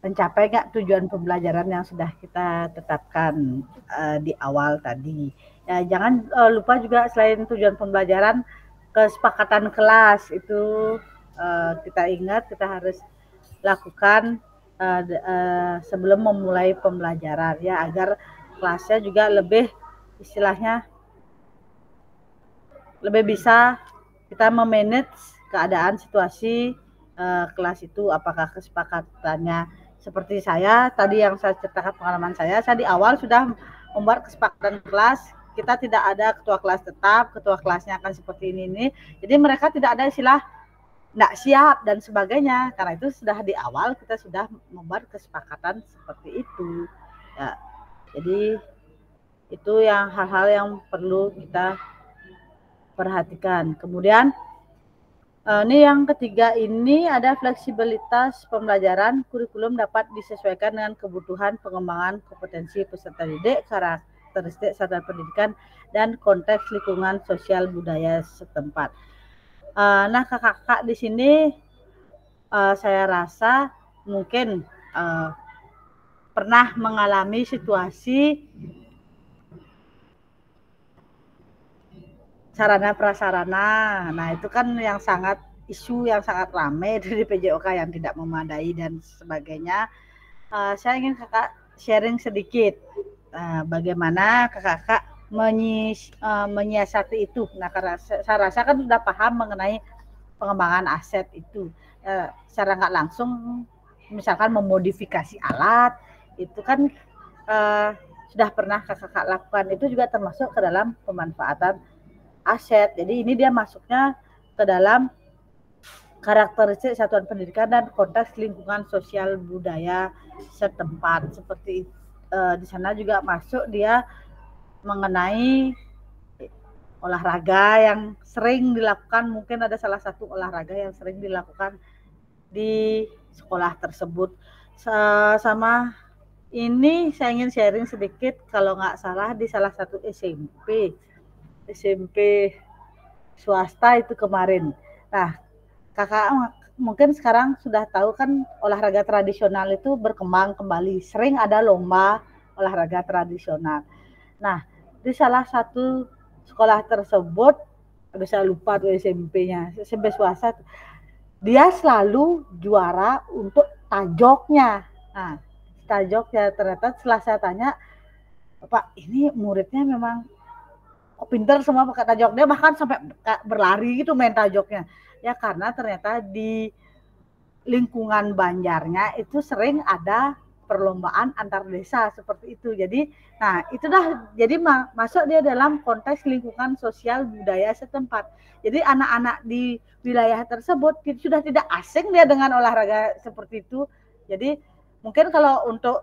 S1: mencapai nggak tujuan pembelajaran yang sudah kita tetapkan di awal tadi. Ya, jangan lupa juga selain tujuan pembelajaran, kesepakatan kelas itu kita ingat, kita harus lakukan sebelum memulai pembelajaran ya, agar kelasnya juga lebih istilahnya lebih bisa kita memanage keadaan situasi kelas itu, apakah kesepakatannya seperti saya tadi yang saya ceritakan pengalaman saya di awal sudah membuat kesepakatan kelas. Kita tidak ada ketua kelas tetap, ketua kelasnya akan seperti ini. Jadi mereka tidak ada istilah nggak siap dan sebagainya. Karena itu sudah di awal kita sudah membuat kesepakatan seperti itu. Ya, jadi itu yang hal-hal yang perlu kita perhatikan. Kemudian ini yang ketiga, ini ada fleksibilitas pembelajaran. Kurikulum dapat disesuaikan dengan kebutuhan pengembangan kompetensi peserta didik, karakteristik satuan pendidikan, dan konteks lingkungan sosial budaya setempat. Nah, kakak-kakak di sini saya rasa mungkin pernah mengalami situasi sarana prasarana. Nah, itu kan yang sangat isu yang sangat ramai dari PJOK yang tidak memadai dan sebagainya. Saya ingin kakak sharing sedikit bagaimana kakak menyiasati itu. Nah, karena saya rasa kan sudah paham mengenai pengembangan aset itu. Secara nggak langsung, misalkan memodifikasi alat itu kan sudah pernah kakak lakukan, itu juga termasuk ke dalam pemanfaatan aset. Jadi ini dia masuknya ke dalam karakteristik satuan pendidikan dan konteks lingkungan sosial budaya setempat. Seperti di sana juga masuk dia mengenai olahraga yang sering dilakukan, mungkin ada salah satu olahraga yang sering dilakukan di sekolah tersebut. Sama ini saya ingin sharing sedikit, kalau nggak salah di salah satu SMP swasta itu kemarin. Nah, kakak mungkin sekarang sudah tahu kan olahraga tradisional itu berkembang kembali. Sering ada lomba olahraga tradisional. Nah, di salah satu sekolah tersebut, saya lupa tuh SMP-nya, SMP swasta, dia selalu juara untuk tajoknya. Nah, tajoknya ternyata setelah saya tanya, Pak, ini muridnya memang pinter semua pakai tajok, dia bahkan sampai berlari gitu main tajoknya. Ya karena ternyata di lingkungan Banjarnya itu sering ada perlombaan antar desa seperti itu. Jadi, nah itu dah jadi masuk dia dalam konteks lingkungan sosial budaya setempat. Jadi anak-anak di wilayah tersebut sudah tidak asing dia dengan olahraga seperti itu. Jadi mungkin kalau untuk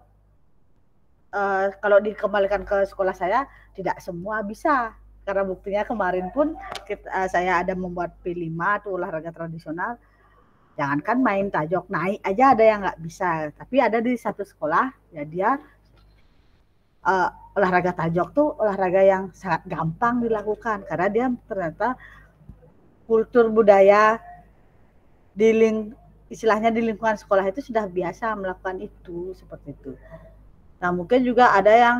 S1: kalau dikembalikan ke sekolah saya tidak semua bisa, karena buktinya kemarin pun saya ada membuat P5 itu olahraga tradisional. Jangankan main tajok, naik aja ada yang nggak bisa. Tapi ada di satu sekolah ya dia olahraga tajok tuh olahraga yang sangat gampang dilakukan karena dia ternyata kultur budaya istilahnya di lingkungan sekolah itu sudah biasa melakukan itu seperti itu. Nah mungkin juga ada yang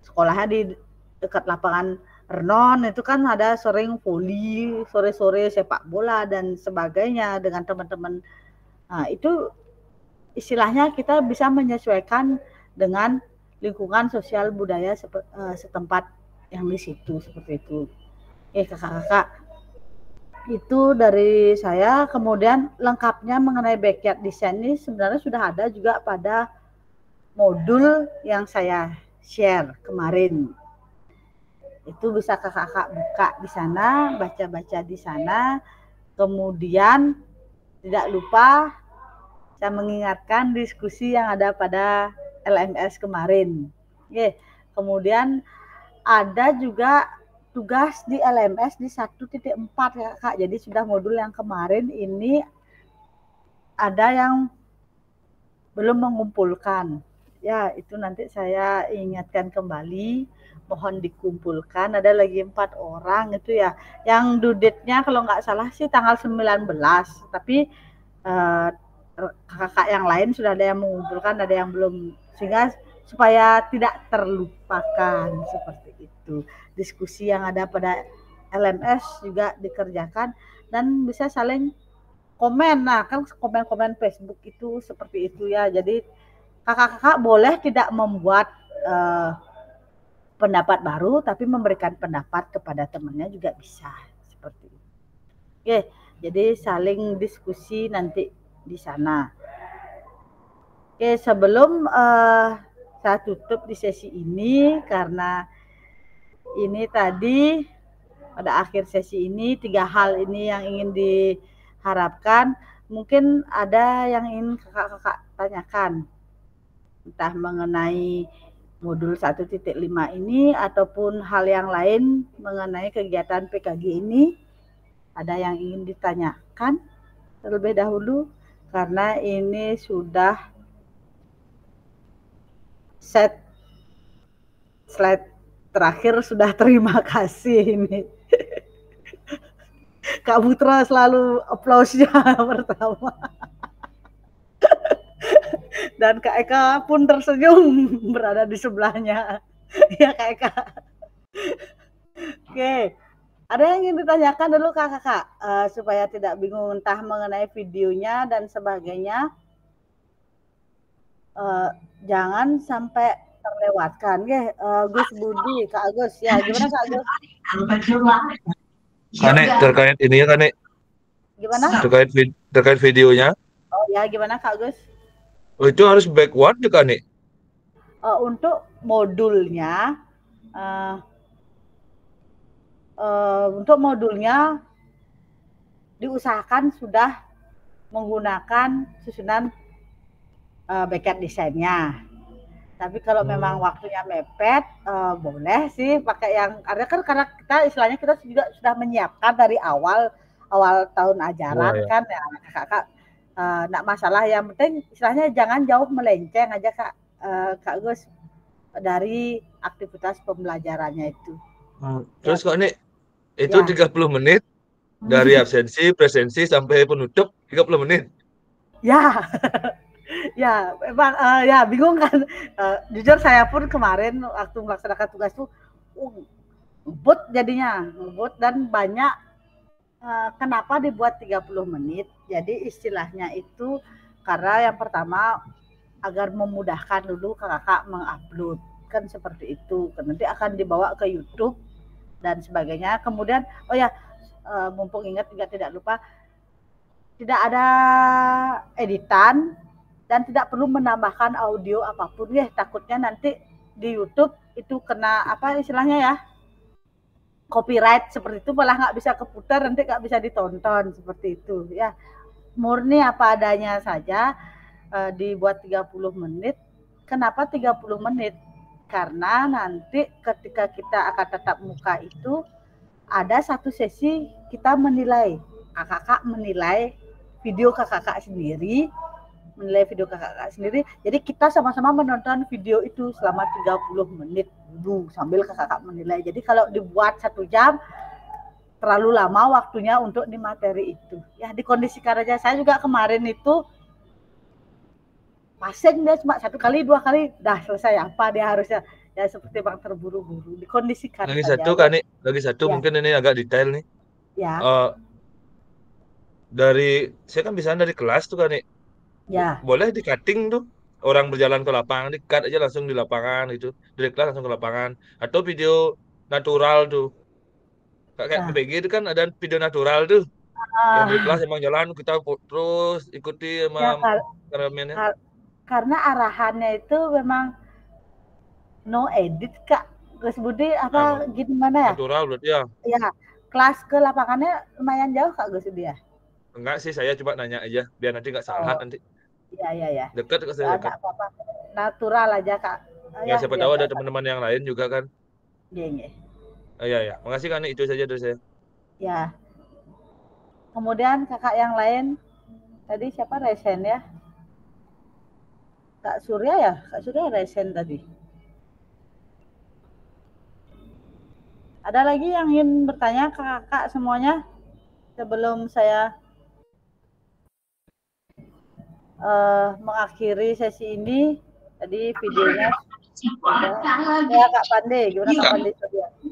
S1: sekolahnya di dekat lapangan Renon, itu kan ada sering voli, sore-sore sepak bola dan sebagainya dengan teman-teman. Nah itu istilahnya kita bisa menyesuaikan dengan lingkungan sosial budaya setempat yang di situ seperti itu. Kakak-kakak, itu dari saya. Kemudian lengkapnya mengenai backyard design ini sebenarnya sudah ada juga pada modul yang saya share kemarin. Itu bisa kakak-kakak buka di sana, baca-baca di sana. Kemudian tidak lupa saya mengingatkan diskusi yang ada pada LMS kemarin. Kemudian ada juga tugas di LMS di 1.4 ya Kak. Jadi sudah modul yang kemarin ini ada yang belum mengumpulkan. Ya, itu nanti saya ingatkan kembali, mohon dikumpulkan. Ada lagi 4 orang itu ya. Yang due date-nya kalau nggak salah sih tanggal 19, tapi kakak yang lain sudah ada yang mengumpulkan, ada yang belum, sehingga supaya tidak terlupakan seperti itu. Diskusi yang ada pada LMS juga dikerjakan dan bisa saling komen. Nah, kan komen-komen Facebook itu seperti itu ya. Jadi kakak-kakak boleh tidak membuat pendapat baru, tapi memberikan pendapat kepada temannya juga bisa seperti itu. Jadi saling diskusi nanti di sana. Sebelum saya tutup di sesi ini, karena ini tadi pada akhir sesi ini 3 hal ini yang ingin diharapkan. Mungkin ada yang ingin kakak-kakak tanyakan, entah mengenai modul 1.5 ini ataupun hal yang lain mengenai kegiatan PKG ini. Ada yang ingin ditanyakan terlebih dahulu, karena ini sudah set slide terakhir sudah. Terima kasih ini. Kak Putra selalu aplausnya pertama. Dan Kak Eka pun tersenyum berada di sebelahnya. Ya Kak Eka. Ada yang ingin ditanyakan dulu kakak, supaya tidak bingung entah mengenai videonya dan sebagainya. Jangan sampai terlewatkan. Gus Budi, Kak Agus. Ya, gimana Kak Agus?
S10: Kane terkait ini ya Kane.
S1: Gimana?
S10: Terkait videonya.
S1: Oh ya, gimana Kak Agus?
S10: Oh, itu harus backward juga nih.
S1: Untuk modulnya, diusahakan sudah menggunakan susunan backyard desainnya. Tapi kalau memang waktunya mepet, boleh sih pakai yang karena kita istilahnya kita juga sudah menyiapkan dari awal tahun ajaran kan ya kakak. Nggak masalah, yang penting istilahnya jangan jauh melenceng aja Kak Gus dari aktivitas pembelajarannya itu.
S10: Terus kok nih itu 30 menit dari absensi, presensi sampai penutup 30 menit.
S1: Ya. Ya, memang ya bingung kan. Jujur saya pun kemarin waktu melaksanakan tugas tuh ngebut jadinya, dan banyak. Kenapa dibuat 30 menit? Jadi istilahnya itu karena yang pertama agar memudahkan dulu kakak mengupload, kan seperti itu. Nanti akan dibawa ke YouTube dan sebagainya. Kemudian mumpung ingat juga tidak lupa, tidak ada editan dan tidak perlu menambahkan audio apapun ya, takutnya nanti di YouTube itu kena apa istilahnya ya, copyright seperti itu, malah nggak bisa keputar, nanti nggak bisa ditonton seperti itu ya. Murni apa adanya saja, dibuat 30 menit. Kenapa 30 menit? Karena nanti ketika kita akan tatap muka itu ada satu sesi kita menilai, kakak menilai video kakak sendiri, jadi kita sama-sama menonton video itu selama 30 menit dulu sambil kakak menilai. Jadi kalau dibuat 1 jam terlalu lama waktunya untuk di materi itu ya, dikondisikan aja. Saya juga kemarin itu pasien dia cuma 1 kali 2 kali dah selesai, apa dia harusnya ya, seperti bang terburu-buru, dikondisikan
S10: lagi
S1: saja.
S10: Satu kan nih, lagi satu ya. Mungkin ini agak detail nih ya. Dari saya kan bisa dari kelas tuh kan nih ya, boleh di cutting tuh, orang berjalan ke lapangan di cut aja langsung di lapangan gitu, dari kelas langsung ke lapangan, atau video natural tuh kayak PBG itu kan ada video natural tuh yang di kelas emang jalan kita terus ikuti sama kameramennya.
S1: Karena arahannya itu memang no edit Kak Gus Budi, apa gimana ya,
S10: natural berarti ya.
S1: Ya, kelas ke lapangannya lumayan jauh Kak Gus Budi ya?
S10: Enggak sih, saya coba nanya aja biar nanti nggak salah nanti.
S1: Iya.
S10: Dekat ke saya dekat.
S1: Apa-apa. Natural aja Kak.
S10: Ya siapa tahu ada teman-teman yang lain juga kan.
S1: Iya.
S10: Iya. Makasih kan, itu saja dari saya.
S1: Ya. Kemudian kakak yang lain tadi siapa, Resen ya? Kak Surya Resen tadi. Ada lagi yang ingin bertanya ke kakak semuanya sebelum saya mengakhiri sesi ini? Tadi videonya ya Kak Pande, gimana Kak Pande?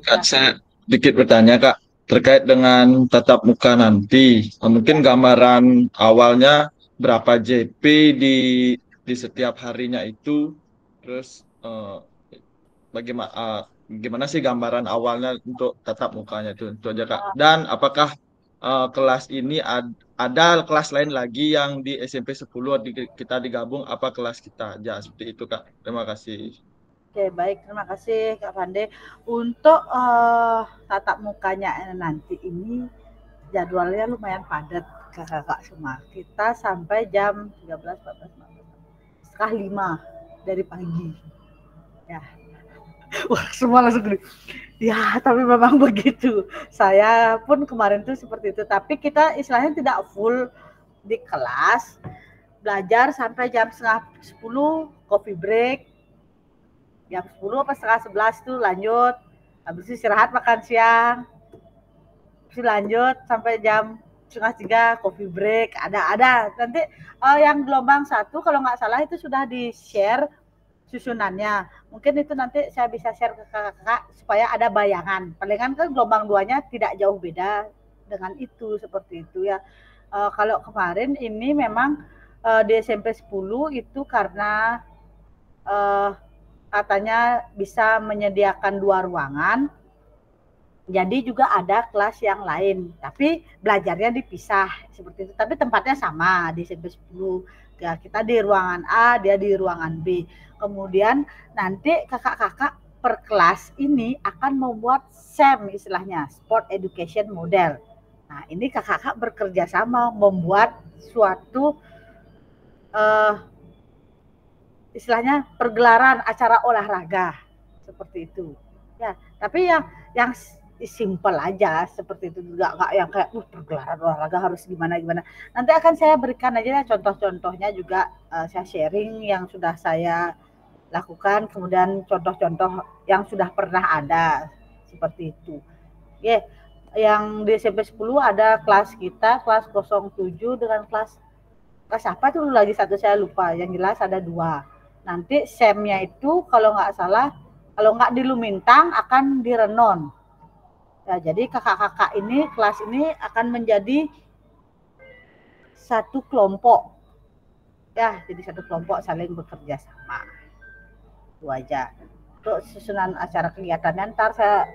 S12: Kak, saya sedikit bertanya Kak, terkait dengan tatap muka nanti, mungkin gambaran awalnya berapa JP di setiap harinya itu, terus gimana sih gambaran awalnya untuk tatap mukanya itu aja Kak. Dan apakah kelas ini ada kelas lain lagi yang di SMP 10 kita digabung, apa kelas kita aja seperti itu Kak. Terima kasih.
S1: Oke, baik, terima kasih Kak Pande. Untuk tatap mukanya nanti ini jadwalnya lumayan padat kakak semua. Kita sampai jam 13, 14, 15, setengah 5 dari pagi. Ya. Wah, semua langsung gini. Ya, tapi memang begitu. Saya pun kemarin tuh seperti itu. Tapi kita istilahnya tidak full di kelas. Belajar sampai jam setengah 10, coffee break. Jam 10 apa setengah 11 tuh lanjut. Habis itu istirahat makan siang. Terus lanjut sampai jam setengah 3, coffee break. Ada. Nanti yang gelombang 1 kalau nggak salah itu sudah di-share susunannya. Mungkin itu nanti saya bisa share ke kakak supaya ada bayangan. Palingan kan gelombang 2-nya tidak jauh beda dengan itu, seperti itu ya. Kalau kemarin ini memang di SMP 10 itu karena katanya bisa menyediakan 2 ruangan. Jadi juga ada kelas yang lain, tapi belajarnya dipisah seperti itu. Tapi tempatnya sama di SMP 10. Ya, kita di ruangan A, dia di ruangan B. Kemudian nanti kakak-kakak per kelas ini akan membuat SEM istilahnya, Sport Education Model. Nah, ini kakak-kakak bekerja sama membuat suatu istilahnya pergelaran acara olahraga seperti itu. Ya, tapi yang simple aja seperti itu, juga nggak yang kayak pergelaran olahraga harus gimana. Nanti akan saya berikan aja contoh-contohnya juga, saya sharing yang sudah saya lakukan, kemudian contoh-contoh yang sudah pernah ada seperti itu. Oke, yang di SMP 10 ada kelas kita kelas 07 dengan kelas apa tuh lagi satu saya lupa, yang jelas ada 2. Nanti SEM-nya itu kalau nggak salah, kalau nggak di Lumintang akan di Renon. Ya, jadi kakak-kakak ini kelas ini akan menjadi satu kelompok. Ya, jadi satu kelompok saling bekerja sama. Itu aja. Untuk susunan acara kegiatannya ntar saya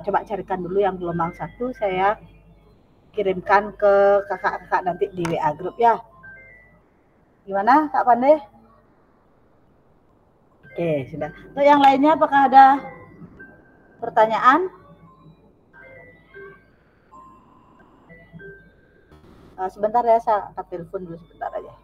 S1: coba carikan dulu yang gelombang 1, saya kirimkan ke kakak-kakak nanti di WA grup ya. Gimana Kak Pandey? Oke, sudah. Untuk yang lainnya apakah ada pertanyaan? Sebentar ya, saya angkat telepon dulu sebentar aja.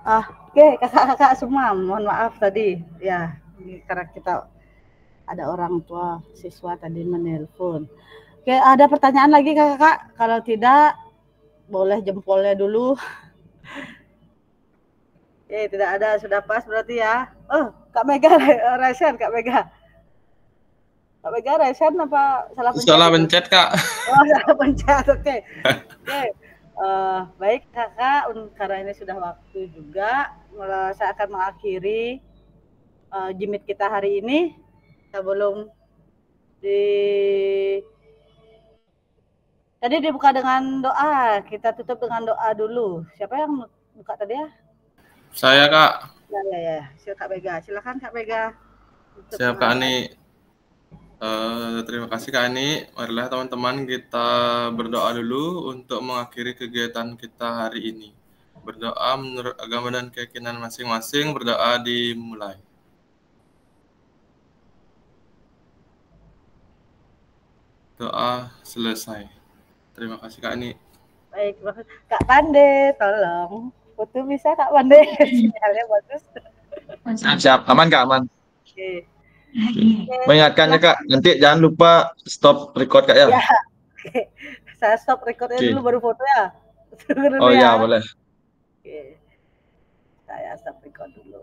S1: Oke, kakak-kakak semua, mohon maaf tadi ya, karena kita ada orang tua siswa tadi menelpon. Oke, ada pertanyaan lagi kakak? Kalau tidak, boleh jempolnya dulu. Oke, tidak ada, sudah pas berarti ya. Oh, Kak Mega resen, Kak Mega. Kak Mega resen apa salah pencet?
S3: Salah pencet, Kak.
S1: Oh, salah pencet, oke. Oke, baik kakak, karena ini sudah waktu juga, saya akan mengakhiri jimit kita hari ini. Sebelum tadi dibuka dengan doa, kita tutup dengan doa dulu. Siapa yang buka tadi ya?
S3: Saya, Kak.
S1: Ya. Silakan Kak Mega. Silakan Kak Mega.
S3: Siap, Kak Ani. Terima kasih Kak Ani. Marilah teman-teman kita berdoa dulu untuk mengakhiri kegiatan kita hari ini. Berdoa menurut agama dan keyakinan masing-masing. Berdoa dimulai. Doa selesai. Terima kasih Kak Ani.
S1: Baik, Kak Pande, tolong. Foto bisa Kak Pande, sinyalnya bagus.
S12: Siap, aman Kak, aman.
S1: Oke.
S12: Mengingatkannya Kak, nanti jangan lupa stop record Kak ya.
S1: Ya. Oke. Saya stop recordnya dulu baru foto ya.
S12: Oh iya, boleh.
S1: Oke. Saya stop record dulu.